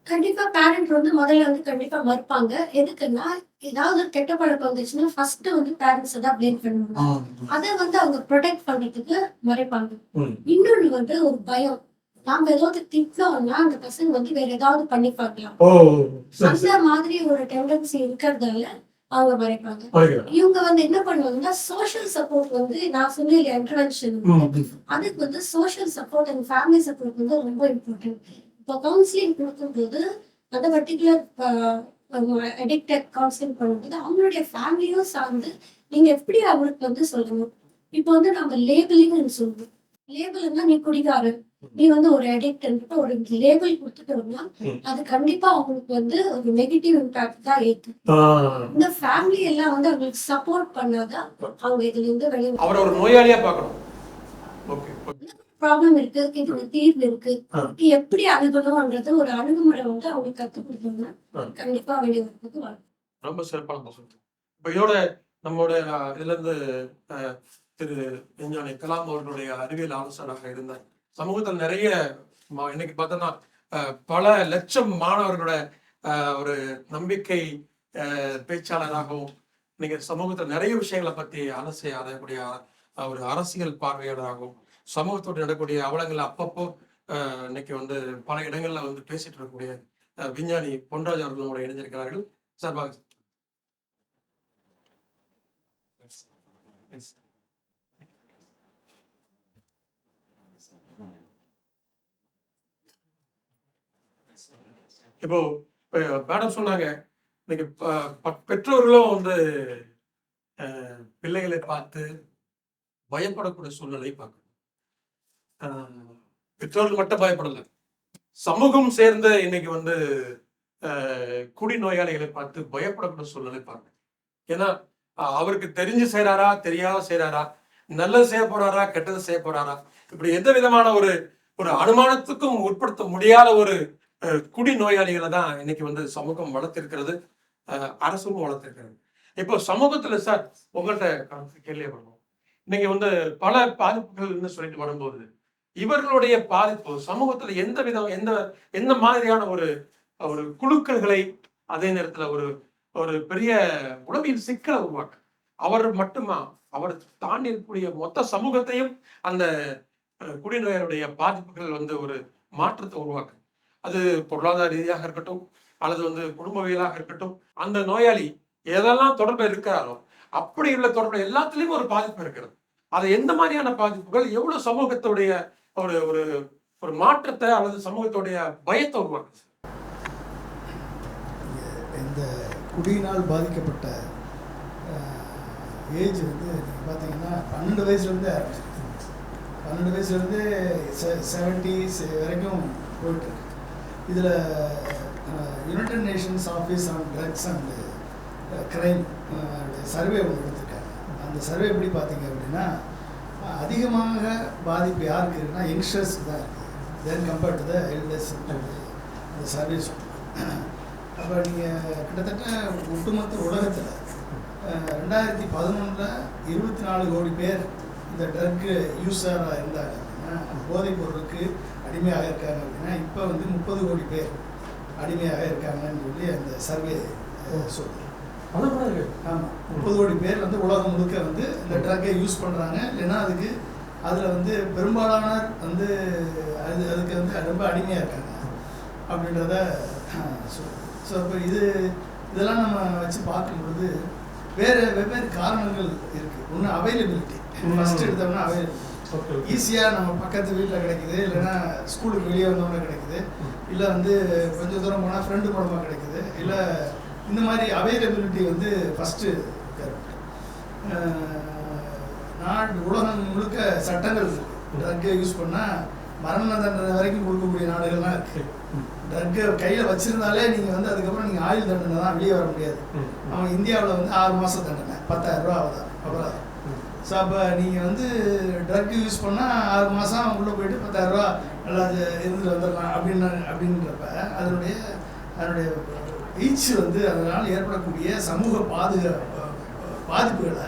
கண்டிப்பா பேரண்ட் வந்து முதல்ல வந்து கண்டிப்பா மறுப்பாங்க. எதுக்குன்னா, ஏதாவது ஒரு கெட்ட பழக்கம் வந்துச்சுன்னா ஃபர்ஸ்ட் வந்து பேரண்ட்ஸ் தான் ப்ளேம் பண்ணுவாங்க. அதை வந்து அவங்க ப்ரொடெக்ட் பண்றதுக்கு மறைப்பாங்க. இன்னொன்னு வந்து ஒரு பயம். நாம ஏதாவது திட்டோம்னா அந்த பசங்க வந்து வேற ஏதாவது பண்ணிப்பாங்களாம். அந்த மாதிரி ஒரு டெண்டன்சி இருக்கிறதால அவங்க மறைப்பாங்க. இவங்க வந்து என்ன பண்ணுவாங்கன்னா சோஷியல் சப்போர்ட் வந்து நான் சொன்ன இன்டர்வென்ஷன் அதுக்கு வந்து social support and family support வந்து ரொம்ப இம்பார்ட்டன்ட். இப்போ கவுன்சிலிங் கொடுக்கும்போது அந்த பர்டிகுலர் அடிக்டட் கவுன்சிலிங் பண்ணும்போது அவங்களுடைய ஃபேமிலியும் சார்ந்து நீங்க எப்படி அவங்களுக்கு வந்து சொல்லணும். இப்போ வந்து நம்ம லேபிளிங்னு சொல்லுவோம். லேபிள்னா நீ குடிகாரன், நீ வந்து ஒரு அடிக்ட் ஒரு லேபிள் கொடுத்துட்டோம்னா அது கண்டிப்பா அவங்களுக்கு வந்து ஒரு நெகட்டிவ் இம்பாக்ட் தான் ஏற்றும். இந்த ஃபேமிலி எல்லாம் வந்து அவங்களுக்கு சப்போர்ட் பண்ணாதான் அவங்க இதுல இருந்து வெளியே அவரை ஒரு நோயாளியா பார்க்கணும். ப்ராப்ளம் இருக்கு, இதுக்கு தீர்வு இருக்கு, எப்படி அணுகணும்ன்றது ஒரு அணுகுமுறை வந்து அவங்களுக்கு கற்றுக் கொடுத்தோம்னா கண்டிப்பா வெளியே வரதுக்கு வரும். ரொம்ப சிறப்பான சொல்றேன். இப்ப இதோட நம்மளோட இதுல இருந்து திரு விஞ்ஞானி கலாம் அவர்களுடைய அறிவியல் ஆலோசகராக இருந்தார். சமூகத்தில் நிறைய இன்னைக்கு பார்த்தோம்னா பல லட்சம் மாணவர்களோட ஒரு நம்பிக்கை பேச்சாளராகவும் இன்னைக்கு சமூகத்தில் நிறைய விஷயங்களை பத்தி அலசி ஆராயக்கூடிய ஒரு அரசியல் பார்வையாளராகவும் சமூகத்தோடு நடக்கக்கூடிய அவலங்களை அப்பப்போ இன்னைக்கு வந்து பல இடங்கள்ல வந்து பேசிட்டு இருக்கக்கூடிய விஞ்ஞானி பொன்ராஜ் அவர்களோட இணைஞ்சிருக்கிறார்கள். சார்பாக இப்போ மேடம் சொன்னாங்க இன்னைக்கு பெற்றோர்களும் வந்து பிள்ளைகளை பார்த்து பயப்படக்கூடிய சூழ்நிலை பார்க்கணும். பெற்றோர்கள் மட்டும் பயப்படல, சமூகம் சேர்ந்த இன்னைக்கு வந்து குடி நோயாளிகளை பார்த்து பயப்படக்கூடிய சூழ்நிலை பார்க்கணும். ஏன்னா அவருக்கு தெரிஞ்சு செய்யறாரா தெரியாத செய்யறாரா, நல்லது செய்ய போறாரா கெட்டது செய்ய போறாரா, இப்படி எந்த விதமான ஒரு அனுமானத்துக்கும் உட்படுத்த முடியாத ஒரு குடி நோயாளிகளை தான் இன்னைக்கு வந்து சமூகம் வளர்த்திருக்கிறது, அரசும் வளர்த்திருக்கிறது. இப்போ சமூகத்துல சார் உங்கள்கிட்ட கேள்வி வரணும். இன்னைக்கு வந்து பல பாதிப்புகள்னு சொல்லிட்டு வரும்போது இவர்களுடைய பாதிப்பு சமூகத்துல எந்த விதம் எந்த மாதிரியான ஒரு குழுக்கள்களை அதே நேரத்துல ஒரு பெரிய உளவியல் சிக்கலை உருவாக்கு. அவர் மட்டுமா, அவர் தாண்டி இருக்கக்கூடிய மொத்த சமூகத்தையும் அந்த குடிநோயருடைய பாதிப்புகள் வந்து ஒரு மாற்றத்தை உருவாக்கு. அது பொருளாதார ரீதியாக இருக்கட்டும் அல்லது வந்து குடும்பவியலாக இருக்கட்டும், அந்த நோயாளி எதெல்லாம் தொடர்பு இருக்கிறாரோ அப்படி உள்ள தொடர்பு எல்லாத்துலயும் ஒரு பாதிப்பு இருக்கிறது. அது எந்த மாதிரியான பாதிப்புகள் எவ்வளவு சமூகத்துடைய ஒரு ஒரு ஒரு மாற்றத்தை அல்லது சமூகத்துடைய பயத்தை உருவாக்குது. இந்த குடியினால் பாதிக்கப்பட்ட ஏஜ் வந்து நீங்கள் பார்த்தீங்கன்னா 12 வயசுலேருந்தே ஆரம்பிச்சிருக்கு. 12 வயசுலேருந்து 70s வரைக்கும் போயிட்டுருக்கு. இதில் United Nations Office on Drugs and Crime survey ஒன்று எடுத்திருக்காங்க. அந்த சர்வே எப்படி பார்த்தீங்க அப்படின்னா அதிகமாக பாதிப்பு யாருக்கு இருக்குன்னா யங்ஸ்டர்ஸ்க்கு தான் இருக்குது. தென் கம்பேர்ட் டு த எல்டர்ஸ் அந்த சர்வே சொல்லுங்கள். அப்போ நீங்கள் கிட்டத்தட்ட ஒட்டுமொத்த உலகத்தில் 2011 24 கோடி பேர் இந்த ட்ரக்கு யூஸராக இருந்தாங்க அப்படின்னா, போதைப் பொருளுக்கு அடிமையாக இருக்காங்க அப்படின்னா, இப்போ வந்து 30 கோடி பேர் அடிமையாக இருக்காங்கன்னு சொல்லி அந்த சர்வே சொல்லுது. ஆமாம், 30 கோடி பேர் வந்து உலகம் முழுக்க வந்து இந்த ட்ரக்கை யூஸ் பண்ணுறாங்க. இல்லைன்னா அதில் வந்து பெரும்பாலானோர் வந்து அதுக்கு வந்து ரொம்ப அடிமையாக இருக்காங்க அப்படின்றத சொல்லுது. ஸோ இப்போ இதெல்லாம் நம்ம வச்சு பார்க்கும்பொழுது வெவ்வேறு காரணங்கள் இருக்குது. ஒன்று அவைலபிலிட்டி. ஃபஸ்ட்டு எடுத்தோம்னா அவைலபிலிட்டி ஈஸியாக நம்ம பக்கத்து வீட்டில் கிடைக்குது, இல்லைன்னா ஸ்கூலுக்கு வெளியே வந்தோம்னா கிடைக்குது, இல்லை வந்து கொஞ்சம் தூரம் போனால் ஃப்ரெண்டு மூலமாக கிடைக்குது, இல்லை இந்த மாதிரி அவைலபிலிட்டி வந்து ஃபஸ்ட்டு உலகம் முழுக்க சட்டங்கள் இருக்குது. ட்ரக்கை யூஸ் பண்ணால் மரண தண்டனை வரைக்கும் கொடுக்கக்கூடிய நாடுகள்லாம் இருக்குது. ட்ரக்கை கையில் வச்சுருந்தாலே நீங்கள் வந்து அதுக்கப்புறம் நீங்கள் ஆயுள் தண்டனை தான், வெளியே வர முடியாது. அவன் இந்தியாவில் வந்து 6 மாதம் தண்டனை, 10,000 ரூபா ஆகுதான் அபராதம். ஸோ அப்போ நீங்கள் வந்து ட்ரக்கு யூஸ் பண்ணால் 6 மாதம் உள்ளே போயிட்டு 10,000 ரூபா நல்லா இருந்துட்டு வந்துடலாம் அப்படின்றப்ப அதனுடைய ஈச் வந்து அதனால் ஏற்படக்கூடிய சமூக பாதிப்புகளை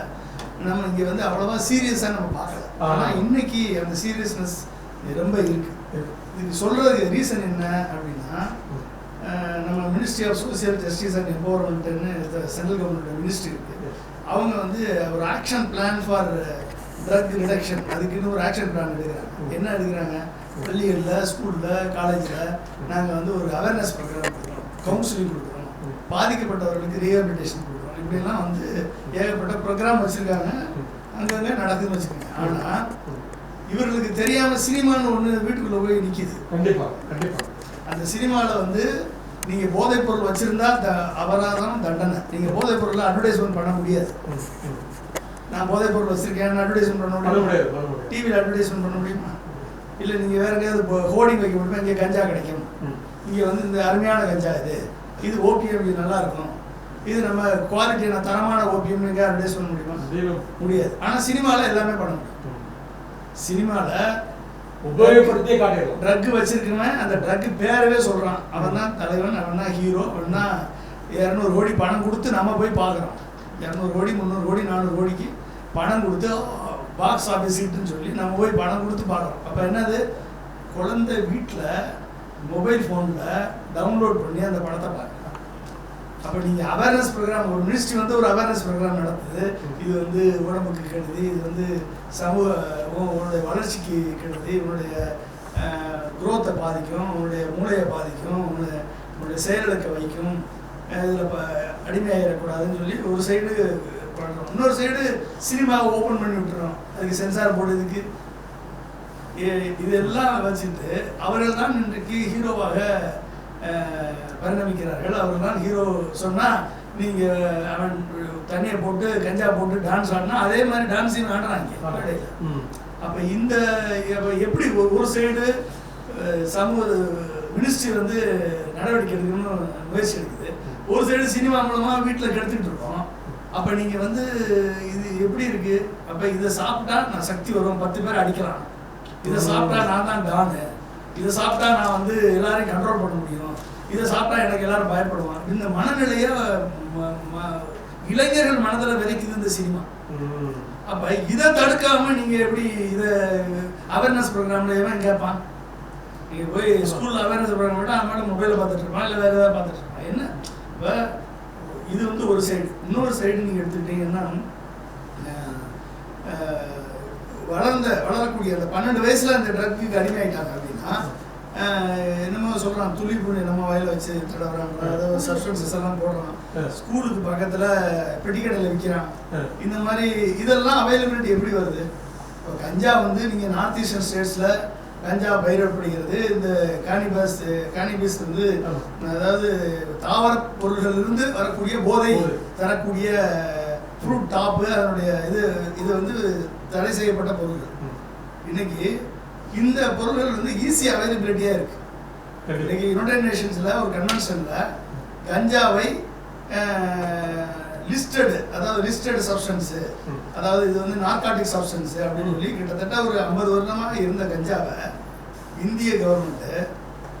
நம்ம இங்கே வந்து அவ்வளோவா சீரியஸாக நம்ம பார்க்கல. ஆனால் இன்னைக்கு அந்த சீரியஸ்னஸ் ரொம்ப இருக்கு. இதுக்கு சொல்கிறதுக்கு ரீசன் என்ன அப்படின்னா, நம்ம ministry of social justice and எம்பவர்மெண்ட்னு சென்ட்ரல் கவர்மெண்ட் மினிஸ்ட்ரி இருக்குது. அவங்க வந்து ஒரு action plan for drug reduction, அதுக்குன்னு ஒரு ஆக்ஷன் பிளான் எடுக்கிறாங்க. என்ன எடுக்கிறாங்க? பள்ளிகளில், ஸ்கூலில், காலேஜில் நாங்கள் வந்து ஒரு அவேர்னஸ் ப்ரோக்ராம் கொடுக்குறோம், கவுன்சிலிங் கொடுக்குறோம், பாதிக்கப்பட்டவர்களுக்கு ரீஹபிலிட்டேஷன் கொடுக்குறோம். இப்படிலாம் வந்து ஏகப்பட்ட ப்ரோக்ராம் வச்சுருக்காங்க, அங்கங்கே நடக்குதுன்னு வச்சுக்கோங்க. ஆனால் இவர்களுக்கு தெரியாமல் சினிமான்னு ஒன்று வீட்டுக்குள்ளே போய் நிற்கிது. அந்த சினிமாவில் வந்து நீங்கள் போதைப்பொருள் வச்சுருந்தா அபராதம், தண்டனை. நீங்கள் போதைப்பொருளை அட்வர்டைஸ்மெண்ட் பண்ண முடியாது. நான் போதைப்பொருள் வச்சுருக்கேன் அட்வர்டைஸ்மெண்ட் பண்ண முடியாது. டிவியில் அட்வர்டைஸ்மெண்ட் பண்ண முடியுமா? இல்லை நீங்கள் வேறு எங்கேயாவது ஹோர்டிங் வைக்க முடியுமா? இங்கே கஞ்சா கிடைக்கும், இங்கே வந்து இந்த அருமையான கஞ்சா இது ஓபிஎம், இது நல்லா இருக்கும், இது நம்ம குவாலிட்டியான தரமான ஓபிஎம் எங்கே அட்வர்டைஸ் பண்ண முடியுமா? முடியாது. ஆனால் சினிமாவில் எல்லாமே பண்ண முடியும். சினிமாவில் உபயோகப்படுத்தியே காட்டிடலாம். ட்ரக் வச்சிருக்கவன் அந்த ட்ரக் பேரவே சொல்கிறான், அவன் தான் தலைவன், அவன் தான் ஹீரோ, அவன் தான் 200 கோடி பணம் கொடுத்து நம்ம போய் பார்க்குறோம். 200 கோடி 300 கோடி 400 கோடிக்கு பணம் கொடுத்து பாக்ஸ் ஆஃபீஸ் சீட்டுன்னு சொல்லி நம்ம போய் பணம் கொடுத்து பார்க்குறோம். அப்போ என்னது? குழந்தை வீட்டில் மொபைல் ஃபோனில் டவுன்லோட் பண்ணி அந்த படத்தை பார்க்கலாம். அப்போ நீங்கள் அவேர்னஸ் ப்ரோக்ராம், ஒரு மினிஸ்ட்ரி வந்து ஒரு அவேர்னஸ் ப்ரோக்ராம் நடத்துது, இது வந்து உடம்புக்கு கெடுது, இது வந்து உன்னுடைய வளர்ச்சிக்கு கெடுது, உன்னுடைய குரோத்தை பாதிக்கும், உன்னுடைய மூளையை பாதிக்கும், உன்னுடைய செயலிழக்க வைக்கும், இதில் அடிமையாகிடக்கூடாதுன்னு சொல்லி ஒரு சைடு பண்ணுறோம். இன்னொரு சைடு சினிமாவை ஓப்பன் பண்ணி விட்டுறோம், அதுக்கு சென்சார் போடுறதுக்கு. இதெல்லாம் வச்சுட்டு அவர்கள் தான் இன்றைக்கு ஹீரோவாக பரிணமிக்கிறார்கள். அவர்கள் தான் ஹீரோ சொன்னால் நீங்கள் அவன் தண்ணியை போட்டு கஞ்சா போட்டு டான்ஸ் ஆடினா அதே மாதிரி டான்ஸையும் ஆடுறாங்க. அப்போ இந்த எப்படி ஒரு சைடு சமூக மினிஸ்ட்ரி வந்து நடவடிக்கை எடுக்கணும்னு முயற்சி எடுக்குது, ஒரு சைடு சினிமா மூலமாக வீட்டில் கெடுத்துக்கிட்டு இருக்கோம். அப்போ நீங்கள் வந்து இது எப்படி இருக்குது? அப்போ இதை சாப்பிட்டா நான் சக்தி வரும், 10 பேர் அடிக்கலாம், இதை சாப்பிட்டா நான் தான் டானு, இதை சாப்பிட்டா நான் வந்து எல்லாரையும் கண்ட்ரோல் பண்ண முடியும், இதை சாப்பிட்டா எனக்கு எல்லாரும் பயப்படுவான். இந்த மனநிலையை இளைஞர்கள் மனதில் விதைக்குது இந்த சினிமா. அப்போ இதை தடுக்காம நீங்கள் எப்படி இதை அவேர்னஸ் ப்ரோக்ராம்ல எவன் கேட்பான்? நீங்கள் போய் ஸ்கூலில் அவேர்னஸ் ப்ரோக்ராம் விட்டால் அவன் மேலே மொபைலில் பார்த்துட்டு இருப்பான், இல்லை வேறு ஏதாவது பார்த்துட்டு இருப்பான். என்ன இப்போ இது வந்து ஒரு சைடு. இன்னொரு சைடு நீங்கள் எடுத்துக்கிட்டீங்கன்னா வளரக்கூடிய அந்த 12 வயசுல அந்த ட்ரக்குக்கு அடிமையாயிட்டாங்க அப்படின்னா என்னமோ சொல்கிறான், துளிப்புண்ணு நம்ம வயலில் வச்சு தடவுறாங்க, அதாவது சப்ஸ்டன்சஸ் எல்லாம் போடுறான், ஸ்கூலுக்கு பக்கத்தில் பெட்டிக்கடையில் விற்கிறான். இந்த மாதிரி இதெல்லாம் அவைலபிலிட்டி எப்படி வருது? இப்போ கஞ்சா வந்து நீங்கள் நார்த் ஈஸ்டர்ன் ஸ்டேட்ஸில் கஞ்சா பயிரிடப்படுகிறது. இந்த கானிபிஸ் வந்து அதாவது தாவர பொருள்களிலிருந்து வரக்கூடிய போதை தரக்கூடிய ஃப்ரூட் டாப்பு, அதனுடைய இது வந்து தடை செய்யப்பட்ட பொருள்கள். இன்னைக்கு இந்த பொருள்கள் வந்து ஈஸி அவைலபிலிட்டியாக இருக்கு. இன்னைக்கு யுனைடெட் நேஷன்ஸில் ஒரு கன்வென்ஷனில் கஞ்சாவை லிஸ்டட் சப்ஸ்டன்ஸு, அதாவது இது வந்து நார்காட்டிக் சப்ஸ்டன்ஸு அப்படின்னு சொல்லி கிட்டத்தட்ட ஒரு 50 வருடமாக இருந்த கஞ்சாவை இந்திய கவர்மெண்ட்டு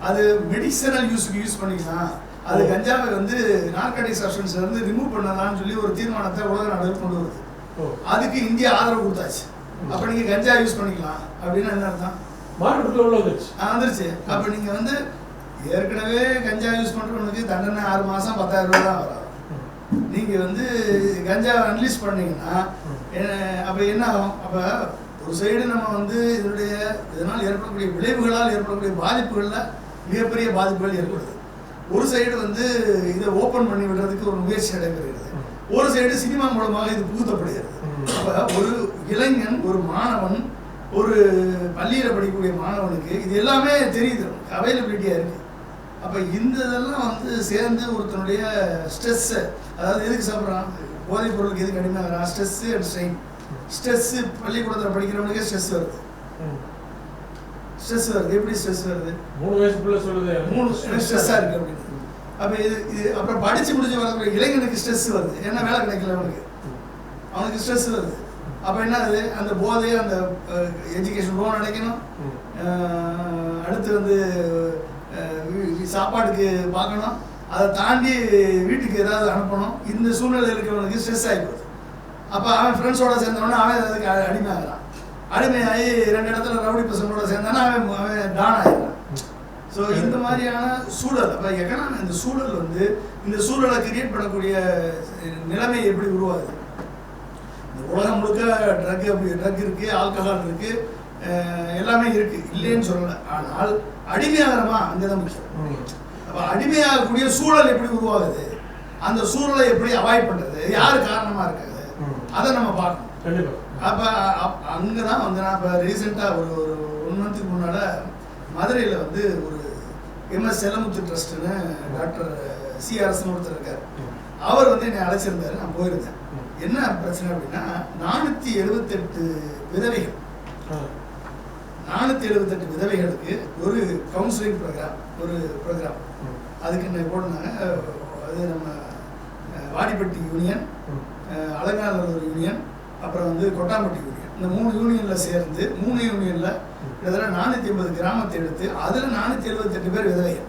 அது மெடிசனல் யூஸுக்கு யூஸ் பண்ணிக்கலாம், அது கஞ்சாவை வந்து நார்காட்டிக் சப்ஸ்டன்ஸ்ல இருந்து ரிமூவ் பண்ணலாம்னு சொல்லி ஒரு தீர்மானத்தை உலக நாடுகள் கொண்டு வருது. அதுக்கு இந்தியா ஆதரவு கொடுத்தாச்சு. அப்போ நீங்கள் கஞ்சா யூஸ் பண்ணிக்கலாம் அப்படின்னு என்ன அர்த்தம்? வந்துருச்சு. அப்போ நீங்கள் வந்து ஏற்கனவே கஞ்சா யூஸ் பண்ணுறவனுக்கு தண்டனை 6 மாதம் 10,000 ரூபா தான் வரும். நீங்கள் வந்து கஞ்சாவை அனலைஸ் பண்ணீங்கன்னா அப்போ என்ன ஆகும்? அப்போ ஒரு சைடு நம்ம வந்து இதனால் ஏற்படக்கூடிய விளைவுகளால் ஏற்படக்கூடிய பாதிப்புகளில் மிகப்பெரிய பாதிப்புகள் ஏற்படுது. ஒரு சைடு வந்து இதை ஓப்பன் பண்ணி விடுறதுக்கு ஒரு முயற்சி நடைபெறுகிறது, ஒரு சைடு சினிமா மூலமாக இது புகுத்தப்படுகிறது. அப்போ ஒரு இளைஞன், ஒரு மாணவன், ஒரு பள்ளியில் படிக்கக்கூடிய மாணவனுக்கு இது எல்லாமே தெரியுது, அவைலபிலிட்டியாக இருக்குது. அப்போ இந்த இதெல்லாம் வந்து சேர்ந்து ஒருத்தனுடைய ஸ்ட்ரெஸ்ஸை, அதாவது எதுக்கு சாப்பிட்றான், போதைப் பொருளுக்கு எதுக்கு அடிமையாகிறான்? Stress and strain. ஸ்ட்ரெஸ்ஸு பள்ளிக்கூடத்தில் படிக்கிறவனுக்கே ஸ்ட்ரெஸ் வருது. எப்படி ஸ்ட்ரெஸ் வருது? 3 வயசுக்குள்ள சொல்லுது 3 ஸ்ட்ரெஸ்ஸாக இருக்குது அப்படின்னு. அப்போ இது அப்புறம் படித்து முடிச்சு வரக்கூடிய இளைஞனுக்கு ஸ்ட்ரெஸ் வருது, ஏன்னா வேலை கிடைக்கல அவனுக்கு ஸ்ட்ரெஸ் வருது. அப்போ என்ன ஆகுது? அந்த போதை, அந்த எஜுகேஷன் லோன் அடைக்கணும், அடுத்து வந்து சாப்பாடுக்கு பார்க்கணும், அதை தாண்டி வீட்டுக்கு ஏதாவது அனுப்பணும். இந்த சூழ்நிலை இருக்கிறவனுக்கு ஸ்ட்ரெஸ் ஆகி போகுது. அப்போ அவன் ஃப்ரெண்ட்ஸோட சேர்ந்தவொடனே அவன் அதுக்கு அடிமையாகிறான். அடிமையாகி 2 இடத்துல ரவுடி பசங்களோட சேர்ந்தானா அவன் டான் ஆகிடுறான். ஸோ இந்த மாதிரியான சூழல், அப்போ இந்த சூழல் வந்து இந்த சூழலை கிரியேட் பண்ணக்கூடிய நிலைமை எப்படி உருவாகுது? இந்த உலகம் முழுக்க ட்ரக் இருக்குது, ஆல்கஹால் இருக்குது, எல்லாமே இருக்குது, இல்லைன்னு சொல்லலை. ஆனால் அடிமையாகிறமா அங்கே தான் முக்கியம். அப்போ அடிமையாகக்கூடிய சூழல் எப்படி உருவாகுது, அந்த சூழலை எப்படி அவாய்ட் பண்ணுறது, யார் காரணமாக இருக்காது, அதை நம்ம பார்க்கணும். அப்போ அங்கே தான் வந்து நான் இப்போ ரீசெண்டாக ஒரு 1 மந்த்துக்கு முன்னால் மதுரையில் வந்து ஒரு MS செல்லமுத்து ட்ரஸ்ட்டுன்னு டாக்டர் CRSன்னு ஒருத்தர் இருக்கார். அவர் வந்து என்னை அழைச்சிருந்தார். நான் போயிருந்தேன். என்ன பிரச்சனை அப்படின்னா 478 விதவைகள், 478 விதவைகளுக்கு ஒரு கவுன்சிலிங் ப்ரோக்ராம் அதுக்கு என்ன போடுனாங்க. அது நம்ம வாடிப்பட்டி யூனியன், அலங்காநல்லூர் யூனியன், அப்புறம் வந்து கொட்டாம்பட்டி யூனியன், இந்த 3 யூனியனில் சேர்ந்து 3 யூனியனில் கிட்டத்தட்ட 480 கிராமத்தை எடுத்து அதில் 478 பேர் விதவைகள்.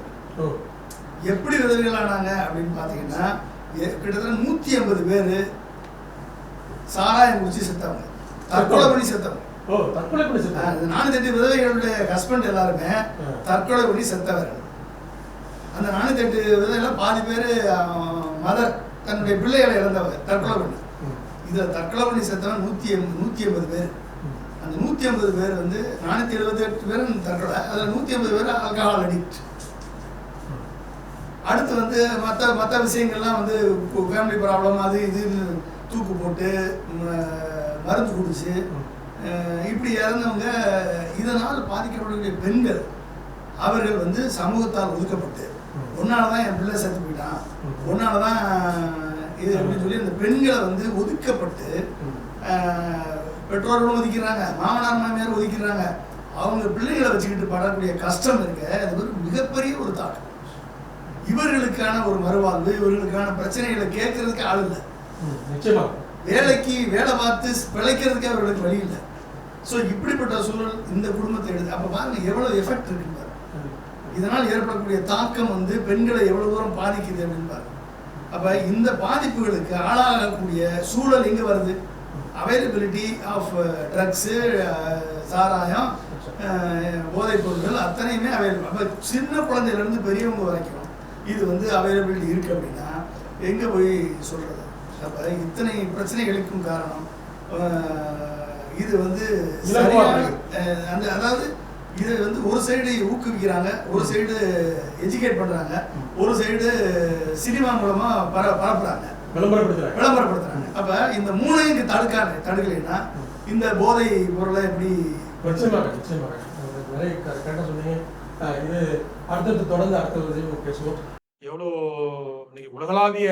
எப்படி விதவைகளானாங்க அப்படின்னு பார்த்தீங்கன்னா கிட்டத்தட்ட 150 பேர் சாராயம் குடிச்சு செத்தவங்க, தற்கொலை பண்ணி செத்தவங்க. 408 விதவைகளுடைய ஹஸ்பண்ட் எல்லாருமே தற்கொலை பண்ணி செத்தவர்கள். அந்த 408 விதவைகள் பாதி பேர் மதர் தன்னுடைய பிள்ளைகளை இழந்தவங்க தற்கொலை பண்ணி. இதில் தற்கொலை பண்ணி செத்தவன் 150 பேர். அந்த 150 பேர் வந்து 478 பேர் தற்கொலை, அதில் 150 பேர் ஆல்கஹால் அடிக்ட். அடுத்து வந்து மற்ற விஷயங்கள்லாம் வந்து ஃபேமிலி ப்ராப்ளம், அது இது தூக்கு போட்டு மருந்து குடிச்சு இப்படி இறந்தவங்க. இதனால் பாதிக்கப்படக்கூடிய பெண்கள் அவர்கள் வந்து சமூகத்தால் ஒதுக்கப்பட்டு, ஒன்னால தான் என் பிள்ளை செத்து போயிட்டான், ஒன்னால தான் இது அப்படின்னு சொல்லி அந்த பெண்களை வந்து ஒதுக்கப்பட்டு பெற்றோர்களும் ஒதுக்கிறாங்க, மாமனார் மாமியார் ஒதுக்கிறாங்க. அவங்க பிள்ளைகளை வச்சுக்கிட்டு படக்கூடிய கஷ்டம் இருக்க, அது ஒரு மிகப்பெரிய ஒரு தாக்கம். இவர்களுக்கான ஒரு மறுவாழ்வு, இவர்களுக்கான பிரச்சனைகளை கேட்கறதுக்கு ஆள் இல்லை, வேலைக்கு வேலை பார்த்து பிழைக்கிறதுக்கே அவர்களுக்கு வழி இல்லை. ஸோ இப்படிப்பட்ட சூழல் இந்த குடும்பத்தை எடுத்து அப்போ பாருங்க எவ்வளோ எஃபெக்ட் இருக்குன்னு. இதனால் ஏற்படக்கூடிய தாக்கம் வந்து பெண்களை எவ்வளோ தூரம் பாதிக்குது அப்படின்னு பாருங்க. அப்போ இந்த பாதிப்புகளுக்கு ஆளாகக்கூடிய சூழல் எங்கே வருது? அவைலபிலிட்டி ஆஃப் ட்ரக்ஸு, சாராயம், போதைப் பொருட்கள் அத்தனையுமே அவைலபிள். அப்போ சின்ன குழந்தையிலேருந்து பெரியவங்க வரைக்கும் இது வந்து அவைலபிலிட்டி இருக்குது அப்படின்னா எங்கே போய் சொல்கிறது? அப்போ இத்தனை பிரச்சனைகளுக்கும் காரணம் இது வந்து அந்த அதாவது இதை வந்து ஒரு சைடு ஊக்குவிக்கிறாங்க, ஒரு சைடு எஜுகேட் பண்ணுறாங்க, ஒரு சைடு சினிமா மூலமாக பரப்புறாங்க, விளம்பரப்படுத்துறாங்க. அப்போ இந்த மூணையும் தடுக்கலைன்னா இந்த போதை பொருளை எப்படி இது அடுத்தடுத்து தொடர்ந்து அடுத்த பேசுவோம். எவ்வளோ இன்னைக்கு உலகளாவிய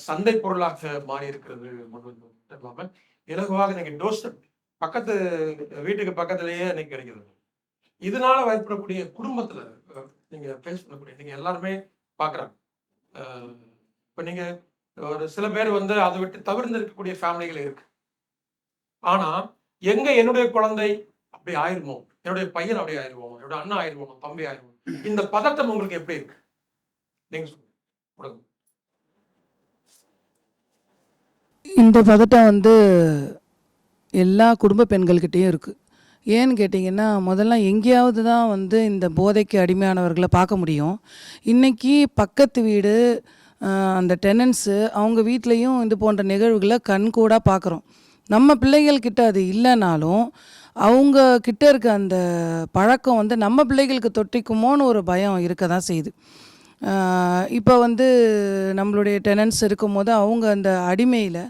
சந்தை பொருளாக மாறி இருக்கிறது இல்லாமல் இலகுவாக இன்னைக்கு டோஸ் பக்கத்து வீட்டுக்கு பக்கத்துலேயே இன்னைக்கு கிடைக்கிறது. இதனால ஏற்படக்கூடிய குடும்பத்துல நீங்க ஃபேஸ் பண்ணக்கூடிய நீங்க எல்லாருமே பாக்குறாங்க. இப்ப நீங்க ஒரு சில பேர் வந்து அதை விட்டு தவிர்த்து இருக்கக்கூடிய ஃபேமிலிகள் இருக்கு. ஆனா எங்க என்னுடைய குழந்தை அப்படி ஆயிருமோ, என்னுடைய பையன் அப்படி ஆயிருமோ, என்னோட அண்ணா ஆயிருமோ, தம்பி ஆயிருமோ, இந்த பதட்டம் உங்களுக்கு எப்படி இருக்கு? நீங்க சொல்லுங்க. இந்த பதட்டம் வந்து எல்லா குடும்ப பெண்கள்கிட்டையும் இருக்குது. ஏன்னு கேட்டிங்கன்னா, முதல்ல எங்கேயாவது தான் வந்து இந்த போதைக்கு அடிமையானவர்களை பார்க்க முடியும். இன்றைக்கி பக்கத்து வீடு, அந்த டெனன்ஸு அவங்க வீட்லேயும் இது போன்ற நிகழ்வுகளை கண்கூடாக பார்க்குறோம். நம்ம பிள்ளைகள்கிட்ட அது இல்லைனாலும் அவங்க கிட்ட இருக்க அந்த பழக்கம் வந்து நம்ம பிள்ளைகளுக்கு தொட்டிக்குமோன்னு ஒரு பயம் இருக்க தான் செய்யுது. இப்போ வந்து நம்மளுடைய டெனன்ஸ் இருக்கும்போது அவங்க அந்த அடிமையில்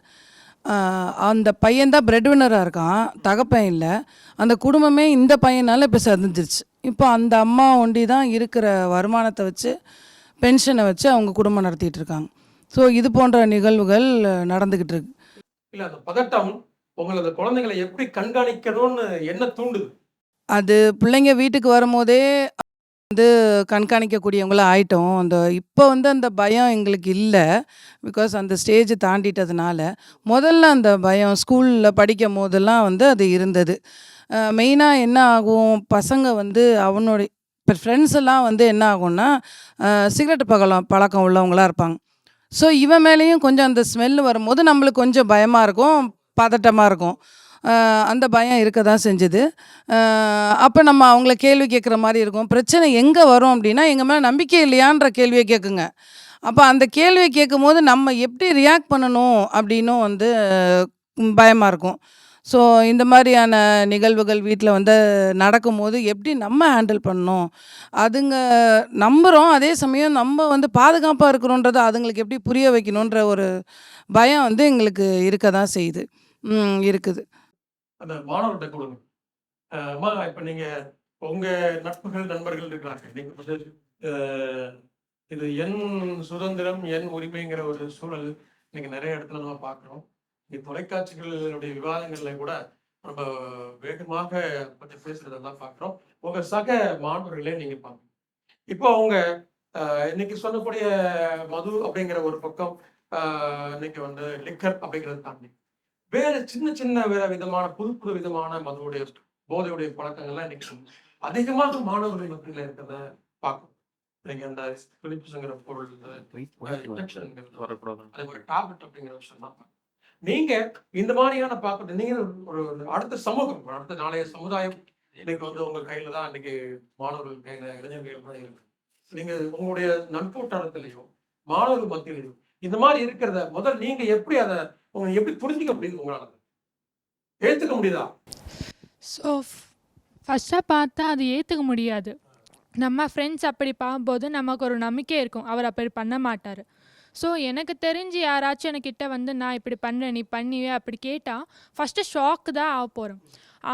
அந்த பையன்தான் பிரெட் வின்னராக இருக்கான், தகப்பன் இல்லை. அந்த குடும்பமே இந்த பையனால் இப்போ செதஞ்சிருச்சு. இப்போ அந்த அம்மா ஒண்டி தான் இருக்கிற வருமானத்தை வச்சு, பென்ஷனை வச்சு அவங்க குடும்பம் நடத்திட்டு இருக்காங்க. ஸோ இது போன்ற நிகழ்வுகள் நடந்துக்கிட்டு இருக்கு. இல்லை, அந்த பதட்டம் உங்களது குழந்தைங்களை எப்படி கண்காணிக்கணும்னு என்ன தூண்டுது? அது பிள்ளைங்க வீட்டுக்கு வரும்போதே வந்து கண்காணிக்கக்கூடியவங்களாம் ஆயிட்டோம். இப்போ வந்து அந்த பயம் எங்களுக்கு இல்லை, பிகாஸ் அந்த ஸ்டேஜ் தாண்டிட்டதுனால. முதல்ல அந்த பயம் ஸ்கூலில் படிக்கும் போதெல்லாம் வந்து அது இருந்தது. மெயினாக என்ன ஆகும், பசங்க வந்து அவனுடைய இப்போ ஃப்ரெண்ட்ஸ் எல்லாம் வந்து என்ன ஆகும்னா சிகரெட் பழக்கம் உள்ளவங்களாக இருப்பாங்க. ஸோ இவன் மேலேயும் கொஞ்சம் அந்த ஸ்மெல் வரும்போது நம்மளுக்கு கொஞ்சம் பயமாக இருக்கும், பதட்டமாக இருக்கும். அந்த பயம் இருக்க தான் செஞ்சுது. அப்போ நம்ம அவங்கள கேள்வி கேட்குற மாதிரி இருக்கும். பிரச்சனை எங்கே வரும் அப்படின்னா, எங்கள் மேலே நம்பிக்கை இல்லையான்ற கேள்வியை கேட்குங்க. அப்போ அந்த கேள்வியை கேட்கும்போது நம்ம எப்படி ரியாக்ட் பண்ணணும் அப்படின்னும் வந்து பயமாக இருக்கும். ஸோ இந்த மாதிரியான நிகழ்வுகள் வீட்டில் வந்து நடக்கும்போது எப்படி நம்ம ஹேண்டில் பண்ணணும், அதுங்க நம்புகிறோம், அதே சமயம் நம்ம வந்து பாதுகாப்பாக இருக்கிறோன்றதை அதுங்களுக்கு எப்படி புரிய வைக்கணுன்ற ஒரு பயம் வந்து எங்களுக்கு இருக்க தான் செய்யுது, இருக்குது. அந்த மாணவர்கிட்ட கொடுங்க. அம்மா இப்ப நீங்க உங்க நண்பர்கள் இருக்கிறாங்க. நீங்க வந்து இது என் சுதந்திரம் என் உரிமைங்கிற ஒரு சூழல் இன்னைக்கு நிறைய இடத்துல நம்ம பார்க்குறோம். தொலைக்காட்சிகளுடைய விவாதங்கள்ல கூட நம்ம வேகமாக பற்றி பேசுறதெல்லாம் பார்க்குறோம். உங்க சக மாணவர்களே நீங்க பார்க்கணும். இப்போ அவங்க இன்னைக்கு சொல்லக்கூடிய மது அப்படிங்கிற ஒரு பக்கம், இன்னைக்கு வந்து லிக்கர் அப்படிங்கிறது தாண்டி வேற சின்ன சின்ன வேற விதமான புது விதமான மதுவுடைய போதையுடைய பழக்கங்கள்லாம் இன்னைக்கு அதிகமாக மாணவர்கள் மத்தியில் இருக்கிறத பார்க்கணும். இன்னைக்கு அந்த பிலிப்ஸ்ங்கிற பொருள், அதே மாதிரி டாப்லெட் அப்படிங்கிற விஷயம் தான். நீங்க இந்த மாதிரியான பார்க்கறது, நீங்க ஒரு அடுத்த சமூகம், அடுத்த நாளைய சமுதாயம் இன்னைக்கு வந்து உங்க கையில தான், இன்னைக்கு மாணவர்கள் கையில, இளைஞர்கள் தான் இருக்கு. நீங்க உங்களுடைய நட்போட்டாரத்திலையும் மாணவர்கள் மத்தியிலையும் இந்த மாதிரி இருக்கிறத முதல்ல நீங்க எப்படி அதை எப்படி புரிஞ்சுக்க முடியுது, உங்களால ஏத்துக்க முடியுதா? ஸோ ஃபஸ்ட்டாக பார்த்தா அது ஏற்றுக்க முடியாது. நம்ம ஃப்ரெண்ட்ஸ் அப்படி பார்க்கும்போது நமக்கு ஒரு நம்பிக்கை இருக்கும், அவர் அப்படி பண்ண மாட்டார். ஸோ எனக்கு தெரிஞ்சு யாராச்சும் என்கிட்ட வந்து நான் இப்படி பண்ணுறேன், நீ பண்ணுவே அப்படி கேட்டால் ஃபஸ்ட்டு ஷாக்கு தான் ஆக போகிறேன்.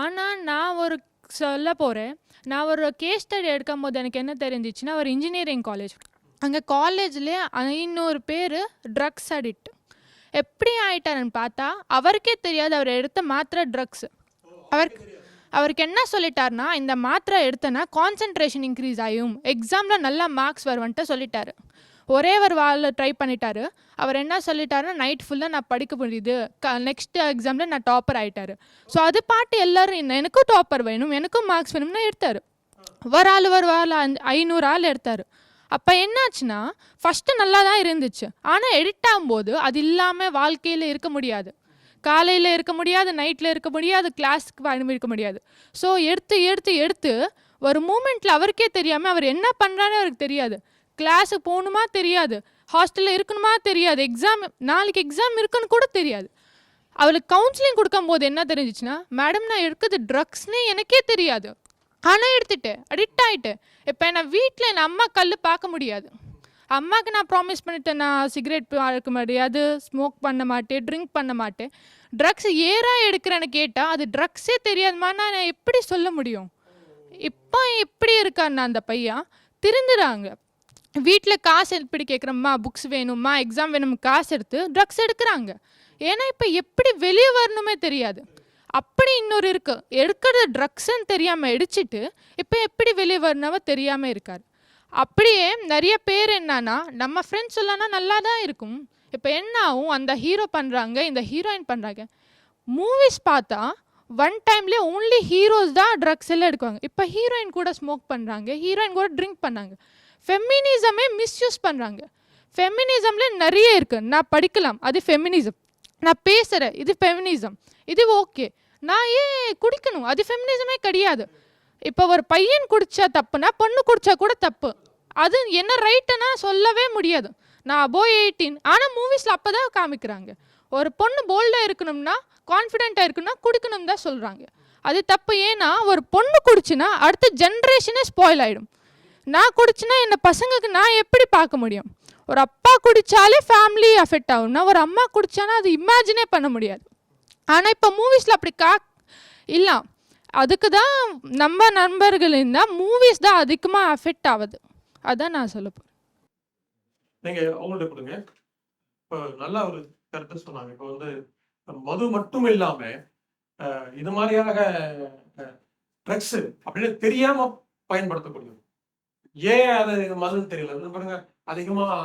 ஆனால் நான் ஒரு சொல்ல போகிறேன், நான் ஒரு கேஸ் ஸ்டடி எடுக்கும் போது எனக்கு என்ன தெரிஞ்சிச்சுன்னா, ஒரு இன்ஜினியரிங் காலேஜ், அங்கே காலேஜ்லேயே 500 பேர் ட்ரக்ஸ் அடிக்ட். எப்படி ஆயிட்டாருன்னு பார்த்தா அவருக்கே தெரியாது, அவர் எடுத்த மாத்திரை ட்ரக்ஸு. அவருக்கு என்ன சொல்லிட்டாருன்னா, இந்த மாத்திரை எடுத்தனா கான்சன்ட்ரேஷன் இன்க்ரீஸ் ஆகும், எக்ஸாமில் நல்லா மார்க்ஸ் வருவன்ட்டு சொல்லிட்டாரு. ஒரே ஒரு வாரில் ட்ரை பண்ணிட்டாரு. அவர் என்ன சொல்லிட்டாருன்னா, நைட் ஃபுல்லாக நான் படிக்க முடியுது, நெக்ஸ்ட் எக்ஸாமில் நான் டாப்பர் ஆகிட்டாரு. ஸோ அது பாட்டு எல்லோரும் எனக்கும் டாப்பர் வேணும், எனக்கும் மார்க்ஸ் வேணும்னு எடுத்தார். ஒரு ஆள் 500 ஆள் எடுத்தார். அப்போ என்னாச்சுன்னா, ஃபஸ்ட்டு நல்லா தான் இருந்துச்சு, ஆனால் எடிட் ஆகும்போது அது இல்லாமல் வாழ்க்கையில் இருக்க முடியாது. காலையில் இருக்க முடியாது, நைட்டில் இருக்க முடியாது, கிளாஸுக்கு இருக்க முடியாது. ஸோ எடுத்து ஒரு மூமெண்ட்டில் அவருக்கே தெரியாமல் அவர் என்ன பண்ணுறான்னு அவருக்கு தெரியாது. கிளாஸுக்கு போகணுமா தெரியாது, ஹாஸ்டலில் இருக்கணுமா தெரியாது, நாளைக்கு எக்ஸாம் இருக்குன்னு கூட தெரியாது. அவளுக்கு கவுன்சிலிங் கொடுக்கும்போது என்ன தெரிஞ்சிச்சுன்னா, மேடம் நான் எடுக்கிறது ட்ரக்ஸ்னே எனக்கே தெரியாது, ஆனால் எடுத்துட்டேன், அடிக்ட் ஆகிட்டேன். இப்போ நான் வீட்டில் என் அம்மா கல் பார்க்க முடியாது. அம்மாவுக்கு நான் ப்ராமிஸ் பண்ணிட்டேன், நான் சிகரெட் பழக்க முடியாது, ஸ்மோக் பண்ண மாட்டேன், ட்ரிங்க் பண்ண மாட்டேன். ட்ரக்ஸ் எடுக்கிறேன்னு கேட்டால் அது ட்ரக்ஸே தெரியாதுமா, நான் எப்படி சொல்ல முடியும்? இப்போ எப்படி இருக்காருன்னா அந்த பையன் திருந்துறாங்க. வீட்டில் காசு எப்படி கேட்குறம்மா, புக்ஸ் வேணும்மா, எக்ஸாம் வேணும், காசு எடுத்து ட்ரக்ஸ் எடுக்கிறாங்க. ஏன்னா இப்போ எப்படி வெளியே வரணுமே தெரியாது. அப்படி இன்னொரு இருக்குது, எடுக்கிறது ட்ரக்ஸ்ன்னு தெரியாமல் அடிச்சுட்டு இப்போ எப்படி வெளியே வரணுமோ தெரியாமல் இருக்கார். அப்படியே நிறைய பேர் என்னன்னா, நம்ம ஃப்ரெண்ட்ஸ் சொல்லனா நல்லா தான் இருக்கும், இப்போ என்ன ஆகும், அந்த ஹீரோ பண்ணுறாங்க, இந்த ஹீரோயின் பண்ணுறாங்க. மூவிஸ் பார்த்தா ஒன் டைம்லேயே ஓன்லி ஹீரோஸ் தான் ட்ரக்ஸ் எல்லாம் எடுக்குவாங்க. இப்போ ஹீரோயின் கூட ஸ்மோக் பண்ணுறாங்க, ஹீரோயின் கூட ட்ரிங்க் பண்ணாங்க. ஃபெமினிசமே மிஸ்யூஸ் பண்ணுறாங்க. ஃபெமினிசமில் நிறைய இருக்குது, நான் படிக்கலாம், அது ஃபெமினிசம். நான் பேசுகிறேன், இது ஃபெமினிசம், இது ஓகே. நான் ஏன் குடிக்கணும், அது ஃபெமினிசமே கிடையாது. இப்போ ஒரு பையன் குடித்தா தப்புனா பொண்ணு குடித்தா கூட தப்பு, அது என்ன ரைட்டுன்னா சொல்லவே முடியாது. நான் அபோவ் 18, ஆனால் மூவிஸில் அப்போ தான் காமிக்கிறாங்க. ஒரு பொண்ணு போல்டாக இருக்கணும்னா, கான்ஃபிடென்ட்டாக இருக்கணும்னா குடிக்கணும் தான் சொல்கிறாங்க. அது தப்பு. ஏன்னா ஒரு பொண்ணு குடிச்சுன்னா அடுத்த ஜென்ரேஷனே ஸ்பாயில் ஆகிடும். நான் குடிச்சுன்னா என்ன பசங்களுக்கு நான் எப்படி பார்க்க முடியும்? ஒரு அப்பா குடித்தாலே ஃபேமிலி அஃபெக்ட் ஆகும்னா, ஒரு அம்மா குடித்தானா அது இமேஜினே பண்ண முடியாது. ஆனால் இப்போ மூவிஸில் அப்படி இல்லை. அதுக்கு தான் நம்ம நண்பர்கள் இருந்தால் மூவிஸ் தான் அதிகமாக அஃபெக்ட் ஆகுது. அதான் நான் சொல்ல போகிறேன். நீங்கள் அவங்கள்ட்ட கொடுங்க. இப்போ நல்லா ஒரு கருத்து சொன்னாங்க. இப்போ வந்து மது மட்டும் இல்லாமல் இது மாதிரியாக ட்ரக்ஸு அப்படின்னு தெரியாமல் பயன்படுத்தக்கூடியது. ஏன் அது மதுன்னு தெரியல பாருங்க, அதிகமாக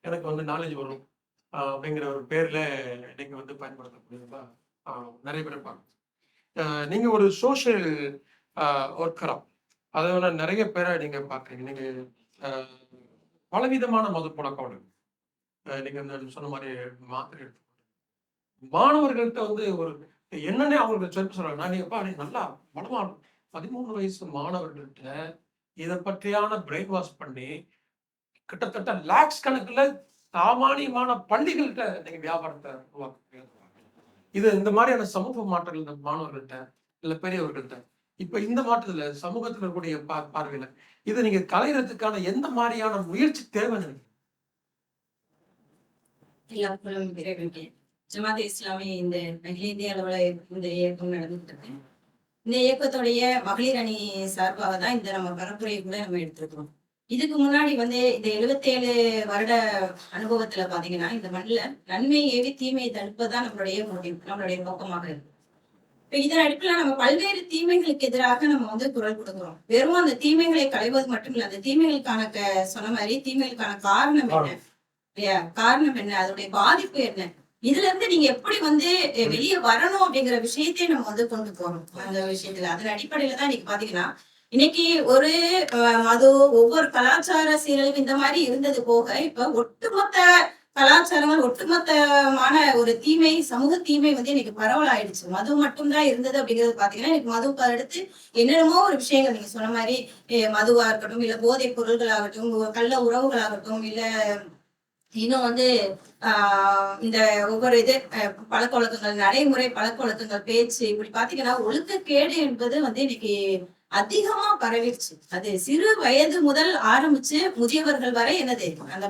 எனக்கு வந்து நாலேஜ் வரும் அப்படிங்கிற ஒரு பேரில் நீங்கள் வந்து பயன்படுத்தக்கூடியதா நிறைய பேர் இருப்பாங்க. நீங்கள் ஒரு சோஷியல் ஒர்க்கராக அதனால நிறைய பேரை நீங்க பாக்குறீங்க. நீங்க பலவிதமான மது பழக்கம் இருக்கு. நீங்க இந்த சொன்ன மாதிரி மாத்திரை எடுத்து மாணவர்கள்ட்ட வந்து ஒரு என்னன்னே அவங்களுக்கு சொல்றாங்க. நான் நீங்கப்பா நீ நல்லா பலமா 13 வயசு மாணவர்கள்ட்ட இதை பற்றியான பிரெயின் வாஷ் பண்ணி கிட்டத்தட்ட லாக்ஸ் கணக்குல சாமானியமான பள்ளிகள்கிட்ட நீங்க வியாபாரத்தை உருவாக்குறீங்க. இது இந்த மாதிரியான சமூக மாற்றங்கள் இந்த மாணவர்கள்ட்ட இல்ல பெரியவர்கள்ட்ட இப்ப இந்த மாற்றத்துல சமூகத்துல இருக்கக்கூடிய பார்வையில இதை நீங்க கலைறதுக்கான எந்த மாதிரியான முயற்சி தேவை? எல்லாருக்கும் விரைவில் ஜமாத் இஸ்லாமி இந்த அகில இந்திய அளவுல இந்த இயக்கம் நடந்துட்டு இருக்கு. இந்த இயக்கத்துடைய மகளிர் அணி சார்பாக தான் இந்த நம்ம பரப்புரையை கூட நம்ம எடுத்திருக்கிறோம். இதுக்கு முன்னாடி வந்து இந்த 77 வருட அனுபவத்துல பாத்தீங்கன்னா இந்த மண்ணில் நன்மை ஏவி தீமையை தடுப்பதுதான் நம்மளுடைய நோக்கமாக இருக்கு. இப்ப இதன் அடிப்படையில நம்ம பல்வேறு தீமைகளுக்கு எதிராக நம்ம வந்து குரல் கொடுக்கிறோம். வெறும் அந்த தீமைகளை களைவது மட்டும் இல்ல, அந்த தீமைகளுக்கான சொன்ன மாதிரி தீமைகளுக்கான காரணம் என்ன இல்லையா, காரணம் என்ன, அதோடைய பாதிப்பு என்ன, இதுல இருந்து நீங்க எப்படி வந்து வெளியே வரணும் அப்படிங்கிற விஷயத்தையும் நம்ம வந்து கொண்டு போறோம். அந்த விஷயத்துல அதன் அடிப்படையில தான் இன்னைக்கு பாத்தீங்கன்னா இன்னைக்கு ஒரு மது ஒவ்வொரு கலாச்சார சீரழிவு இந்த மாதிரி இருந்தது போக இப்ப ஒட்டுமொத்த கலாச்சாரங்கள் ஒட்டுமொத்தமான ஒரு தீமை, சமூக தீமை வந்து இன்னைக்கு பரவலாயிடுச்சு. மது மட்டும்தான் இருந்தது அப்படிங்கிறது பாத்தீங்கன்னா இன்னைக்கு மதுவுக்கு அடுத்து என்னென்னமோ ஒரு விஷயங்கள் நீங்க சொன்ன மாதிரி மதுவா இருக்கட்டும், இல்ல போதைப் பொருள்களாகட்டும், கள்ள உறவுகளாகட்டும், இல்ல இன்னும் வந்து இந்த ஒவ்வொரு பழக்க வழக்கங்கள், நடைமுறை பழக்க வழக்கங்கள், பேச்சு, இப்படி பாத்தீங்கன்னா ஒழுக்கக்கேடு என்பது வந்து இன்னைக்கு அதிகமா பரவிடுச்சு. அது சிறு வயது முதல் ஆரம்பிச்சு முதியவர்கள் வரை என்னது அந்த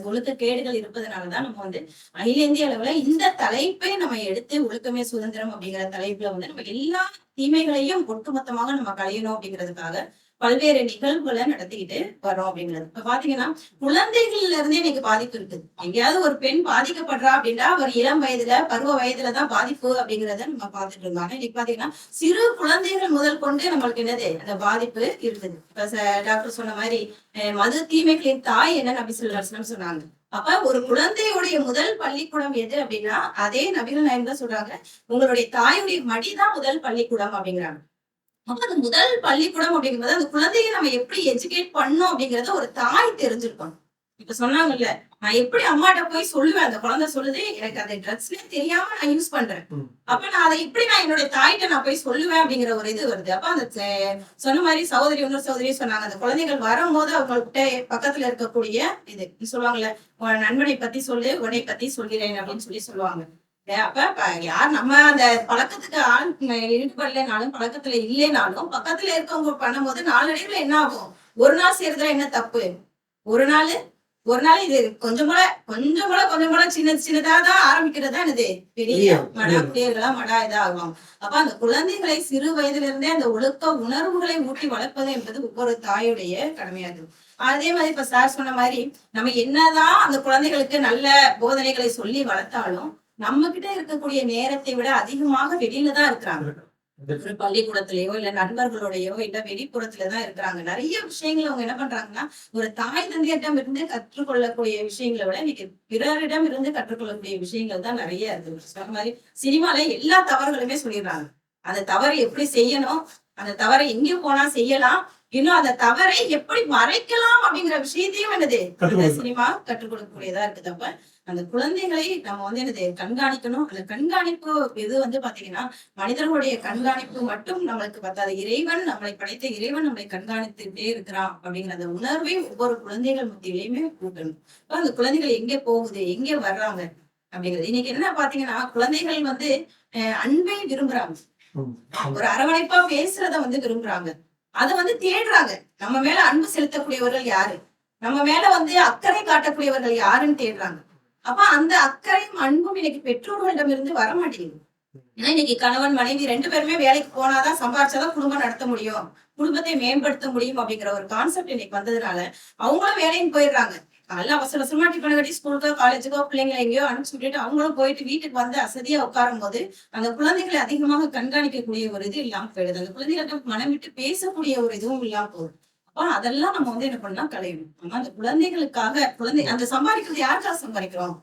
ஒழுக்கக்கேடுகள் இருப்பதனாலதான் நம்ம வந்து அகில இந்திய அளவுல இந்த தலைப்பை நம்ம எடுத்து ஒழுக்கமே சுதந்திரம் அப்படிங்கிற தலைப்புல வந்து நம்ம எல்லா தீமைகளையும் ஒட்டுமொத்தமாக நம்ம களையணும் அப்படிங்கிறதுக்காக பல்வேறு நிகழ்வுகளை நடத்திக்கிட்டு வரோம் அப்படிங்கிறது. இப்ப பாத்தீங்கன்னா குழந்தைகள்ல இருந்தே இன்னைக்கு பாதிப்பு இருக்குது. எங்கேயாவது ஒரு பெண் பாதிக்கப்படுறா அப்படின்னா அவர் இளம் வயதுல பருவ வயதுலதான் பாதிப்பு அப்படிங்கிறத நம்ம பார்த்துட்டு இருந்தோம். ஆனா இன்னைக்கு பாத்தீங்கன்னா சிறு குழந்தைகள் முதல் கொண்டு நம்மளுக்கு என்னது அந்த பாதிப்பு இருக்குது. இப்ப டாக்டர் சொன்ன மாதிரி மது தீமைகளின் தாய் என்ன நபி ஸல்லல்லாஹு அலைஹி வஸல்லம் சொன்னாங்க. அப்ப ஒரு குழந்தையுடைய முதல் பள்ளிக்கூடம் எது அப்படின்னா அதே நபிகள் நாயகம் தான் சொல்றாங்க, உங்களுடைய தாயுடைய மடிதான் முதல் பள்ளிக்கூடம் அப்படிங்கிறாங்க. அப்ப அந்த முதல் பள்ளிக்கூடம் அப்படிங்கிறது அந்த குழந்தைய நம்ம எப்படி எஜுகேட் பண்ணோம் அப்படிங்கறத ஒரு தாய் தெரிஞ்சிருக்கணும். இப்ப சொன்னாங்கல்ல, நான் எப்படி அம்மாட்ட போய் சொல்லுவேன், அந்த குழந்தை சொல்லுது எனக்கு அந்த ட்ரக்ஸ்னே தெரியாம நான் யூஸ் பண்றேன், அப்ப நான் அதை எப்படி நான் என்னுடைய தாய்கிட்ட நான் போய் சொல்லுவேன் அப்படிங்கிற ஒரு இது வருது. அப்ப அந்த சொன்ன மாதிரி இன்னொரு சகோதரி சொன்னாங்க, அந்த குழந்தைகள் வரும்போது அவங்கள்ட்ட பக்கத்துல இருக்கக்கூடிய இது சொல்லுவாங்கல்ல, நண்பனை பத்தி சொல்லு உன்னை பத்தி சொல்கிறேன் அப்படின்னு சொல்லுவாங்க. அப்ப யார் நம்ம அந்த பழக்கத்துக்கு ஆள் ஈடுபடலைனாலும் பழக்கத்துல இல்லைனாலும் பக்கத்துல இருக்கவங்க பண்ணும்போது நாளடைவுல என்ன ஆகும், ஒரு நாள் செய்யறதுல என்ன தப்பு, ஒரு நாள் இது கொஞ்சம் கூட சின்னதாதான் ஆரம்பிக்கிறதா என்னது பெரிய மடா இதாகும். அப்ப அந்த குழந்தைகளை சிறு வயதுல இருந்தே அந்த ஒழுக்க உணர்வுகளை ஊட்டி வளர்ப்பது என்பது ஒவ்வொரு தாயுடைய கடமையாது. அதே மாதிரி இப்ப சார் சொன்ன மாதிரி நம்ம என்னதான் அந்த குழந்தைகளுக்கு நல்ல போதனைகளை சொல்லி வளர்த்தாலும் நம்ம கிட்ட இருக்கக்கூடிய நேரத்தை விட அதிகமாக வெளியில தான் இருக்கிறாங்க. பள்ளிக்கூடத்திலயோ இல்ல நண்பர்களோடயோ இல்ல வெளிப்புறத்துலதான் இருக்கிறாங்க. நிறைய விஷயங்கள் அவங்க என்ன பண்றாங்கன்னா ஒரு தாய் தந்தையிடம் இருந்து கற்றுக்கொள்ளக்கூடிய விஷயங்களை விட இன்னைக்கு பிறரிடம் இருந்து கற்றுக்கொள்ளக்கூடிய விஷயங்கள் தான் நிறைய இருக்கு. சொன்ன மாதிரி சினிமால எல்லா தவறுகளுமே சொல்லிடுறாங்க. அந்த தவறு எப்படி செய்யணும், அந்த தவறை எங்க போனா செய்யலாம், இன்னும் அந்த தவறை எப்படி மறைக்கலாம் அப்படிங்கிற விஷயத்தையும் என்னது சினிமா கற்றுக் கொடுக்கக்கூடியதா இருக்குது. அப்ப அந்த குழந்தைகளை நம்ம வந்து என்னது கண்காணிக்கணும். அந்த கண்காணிப்பு இது வந்து பாத்தீங்கன்னா மனிதர்களுடைய கண்காணிப்பு மட்டும் நம்மளுக்கு பத்தாது, இறைவன் நம்மளை படைத்த இறைவன் நம்மளை கண்காணித்துட்டே இருக்கிறான் அப்படிங்கிற அந்த உணர்வை ஒவ்வொரு குழந்தைகள் மத்தியிலையுமே கூட்டணும். அந்த குழந்தைகள் எங்கே போகுது எங்கே வர்றாங்க அப்படிங்கிறது இன்னைக்கு என்ன பாத்தீங்கன்னா குழந்தைகள் வந்து அன்பை விரும்புறாங்க, ஒரு அரவணைப்பா பேசுறத வந்து விரும்புறாங்க, அதை வந்து தேடுறாங்க. நம்ம மேல அன்பு செலுத்தக்கூடியவர்கள் யாரு, நம்ம மேல வந்து அக்கறை காட்டக்கூடியவர்கள் யாருன்னு தேடுறாங்க. அப்ப அந்த அக்கறையும் அன்பும் இன்னைக்கு பெற்றோர்களிடம் இருந்து வர மாட்டேங்குது. ஏன்னா இன்னைக்கு கணவன் மனைவி 2 பேருமே வேலைக்கு போனாதான் சம்பாரிச்சாதான் குடும்பம் நடத்த முடியும், குடும்பத்தை மேம்படுத்த முடியும் அப்படிங்கிற ஒரு கான்செப்ட் இன்னைக்கு வந்ததுனால அவங்களும் வேலைன்னு போயிடுறாங்க. காலைல அவசரமா டிஃபன் கட்டி ஸ்கூலுக்கோ காலேஜுக்கோ பிள்ளைங்களை எங்கேயோ அனுப்பிச்சு விட்டுட்டு அவங்களும் போயிட்டு வீட்டுக்கு வந்து அசதியா உட்காரும் போது அந்த குழந்தைகளை அதிகமாக கண்காணிக்கக்கூடிய ஒரு இது இல்லாம போயிடுது. அந்த குழந்தைகள்ட்ட மனம் விட்டு பேசக்கூடிய ஒரு இதுவும் இல்லாம போகுது. அப்ப அதெல்லாம் நம்ம வந்து என்ன பண்ணா களையணும். ஆனா அந்த குழந்தைகளுக்காக அந்த சம்பாதிக்கிறது யாருக்காக சம்பாதிக்கிறோம்,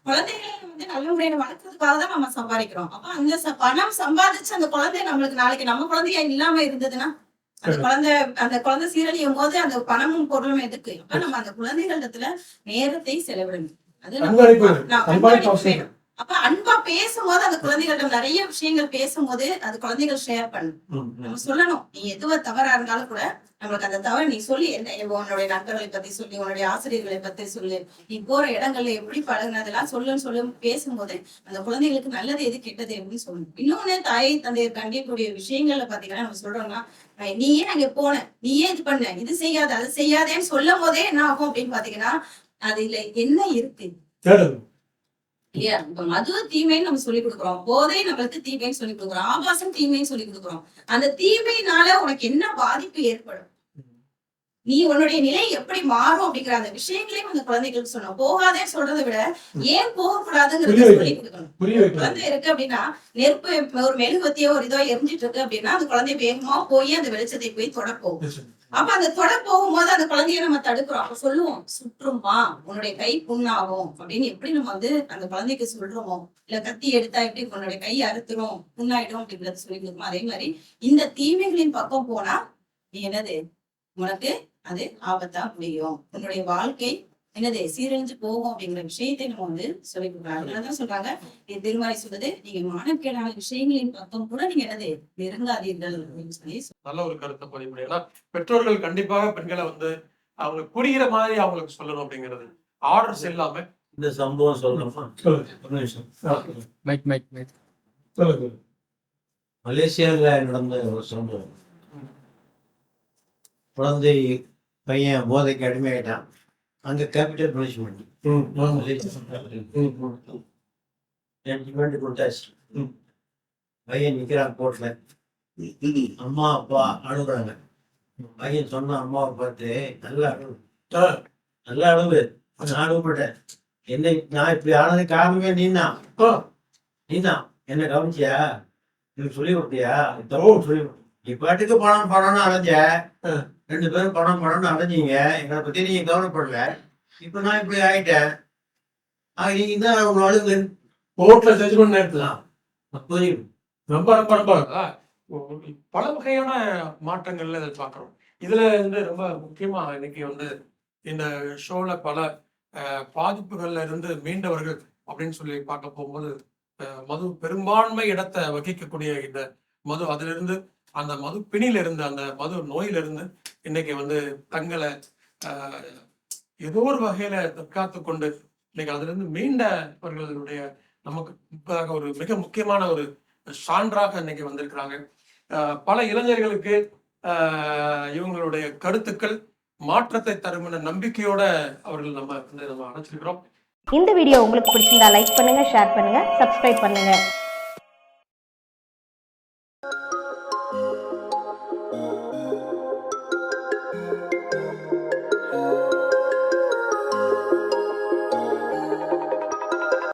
குழந்தைகளை வந்து நல்ல முறையில வளர்க்கறதுக்காக தான் நம்ம சம்பாதிக்கிறோம். அப்ப அந்த பணம் சம்பாதிச்சு அந்த குழந்தை நம்மளுக்கு நாளைக்கு நம்ம குழந்தையா இல்லாம இருந்ததுன்னா அந்த குழந்தை சீரழியும் போது அந்த பணமும் பொருளும் எதுக்கு? அப்ப நம்ம அந்த குழந்தைகளிடத்துல நேரத்தை செலவிடணும். அது அன்பாளிப்பு அவசியம். அப்ப அன்பா பேசும்போது அந்த குழந்தைகளிடம் நிறைய விஷயங்கள் பேசும்போது அது குழந்தைகள் ஷேர் பண்ணும். நம்ம சொல்லணும், நீ எதுவோ தவறா இருந்தாலும் கூட நம்மளுக்கு அந்த தவறு நீ சொல்லி என்ன உன்னுடைய நண்பர்களை பத்தி சொல்லி, உன்னுடைய ஆசிரியர்களை பத்தி சொல்லு, நீ போற இடங்கள்ல எப்படி பழகுனதெல்லாம் சொல்லு பேசும்போது அந்த குழந்தைகளுக்கு நல்லது எது கெட்டது எப்படி சொல்லணும். இன்னொன்னு தாய் தந்தையர் கண்டிக்கூடிய விஷயங்கள்ல பாத்தீங்கன்னா நம்ம சொல்றோம்னா, நீ ஏன் அங்க போன, நீ ஏன் இது பண்ண, இது செய்யாத அது செய்யாதேன்னு சொல்லும் போதே என்ன ஆகும் அப்படின்னு பாத்தீங்கன்னா அதுல என்ன இருக்கு இல்லையா? இப்ப மது தீமைன்னு நம்ம சொல்லி கொடுக்குறோம், போதை நம்மளுக்கு தீமைன்னு சொல்லி கொடுக்குறோம், ஆபாசம் தீமைன்னு சொல்லி கொடுக்குறோம். அந்த தீமையினால உனக்கு என்ன பாதிப்பு ஏற்படும், நீ உன்னுடைய நிலை எப்படி மாறும் அப்படிங்கிற அந்த விஷயங்களையும் அந்த குழந்தைகளுக்கு சொல்லணும். போகாதே சொல்றதை விட ஏன் போகக்கூடாதுங்கிறத சொல்லி கொடுக்கணும். குழந்தை இருக்கு அப்படின்னா நெருப்பு ஒரு மெழுகுவத்தியோ ஒரு இதோ எரிஞ்சிட்டு இருக்கு அப்படின்னா அந்த குழந்தை வேகமா போய் அந்த வெளிச்சத்தை போய் தொட போகும். அப்ப அந்த தொட போகும்போது அந்த குழந்தைய நம்ம தடுக்கிறோம். அப்ப சொல்லுவோம், சுற்றுமா உன்னுடைய கை புண்ணாகும் அப்படின்னு எப்படி நம்ம வந்து அந்த குழந்தைக்கு சொல்றோமோ, இல்ல கத்தி எடுத்தா எப்படி உன்னுடைய கை அறுத்துரும் புண்ணாயிடும் அப்படின்றத சொல்லி கொடுக்கணும். அதே மாதிரி இந்த தீமைகளின் பக்கம் போனா என்னது உனக்கு அது ஆபத்தா முடியும், உன்னுடைய வாழ்க்கை என்னது சீரழிஞ்சு போகும் அப்படிங்கிற விஷயத்தை நம்ம வந்து சொல்லி கொடுக்குறாங்க. அதனாலதான் சொல்றாங்க திருமறை சொல்றது, நீங்க மானக்கேடான விஷயங்களின் பக்கம் கூட நீங்க என்னது நெருங்காதீர்கள் அப்படின்னு சொல்லி நல்ல ஒரு கருத்தை பதிவு. ஏன்னா பெற்றோர்கள் கண்டிப்பாக பெண்களை வந்து அவங்க புரிகிற மாதிரி அவங்களுக்கு சொல்லணும் அப்படிங்கிறது. ஆர்டர்ஸ் இல்லாம இந்த சம்பவம் சொல்லணுமா? மலேசியாவில் நடந்த ஒரு சம்பவம். குழந்தை பையன் போதைக்கு அடிமையாயிட்டான். அங்க கேபிட்டல் பனிஷ்மெண்ட் ஜட்ஜ்மெண்ட் கொடுத்தாச்சு. பையன் நிக்கிறான் கோர்ட்ல, அம்மா அப்பா அழுகுறாங்க. பையன் சொன்ன அம்மாவை பார்த்து நல்லா அழுவு, நல்லா அழுவு, நான் அழுவப்பட்டேன், என்னை நான் இப்படி ஆனது காரணமே நீதான் என்ன கவனிச்சியா, எனக்கு சொல்லி கொடுத்தியா, சொல்லி நீ பாட்டுக்கு பணம்னு அலைஞ்ச, 2 பேரும் பணம்னு அலைஞ்சிங்க, எங்களை பத்தி நீங்க கவலைப்படல, இப்ப நான் இப்படி ஆயிட்டேன், நீங்க தான் உங்க அழுகு கோர்ட்ல ஜட்ஜ்மெண்ட் நேரத்துலாம் புரியும். ரொம்ப ரொம்ப ரொம்ப பல வகையான மாற்றங்கள்ல இதை பார்க்குறோம். இதுல வந்து ரொம்ப முக்கியமா இன்னைக்கு வந்து இந்த ஷோல பல பாதிப்புகள்ல இருந்து மீண்டவர்கள் அப்படின்னு சொல்லி பார்க்க போகும்போது மது பெரும்பான்மை இடத்தை வகிக்கக்கூடிய இந்த மது, அதுல இருந்து அந்த மது பிணியில இருந்து அந்த மது நோயிலிருந்து இன்னைக்கு வந்து தங்களை ஏதோ ஒரு வகையில தற்காத்து கொண்டு இன்னைக்கு அதுல இருந்து மீண்டவர்களுடைய நமக்கு இப்பதாக ஒரு மிக முக்கியமான ஒரு சான்றாக இன்னைக்கு வந்திருக்கிறாங்க. பல இளைஞர்களுக்கு இவங்களுடைய கருத்துக்கள் மாற்றத்தை தரும் என்ற நம்பிக்கையோட அவர்கள் நம்ம அழைச்சிருக்கிறோம். இந்த வீடியோ உங்களுக்கு பிடிச்சிருந்தா லைக் பண்ணுங்க, ஷேர் பண்ணுங்க, சப்ஸ்கிரைப் பண்ணுங்க.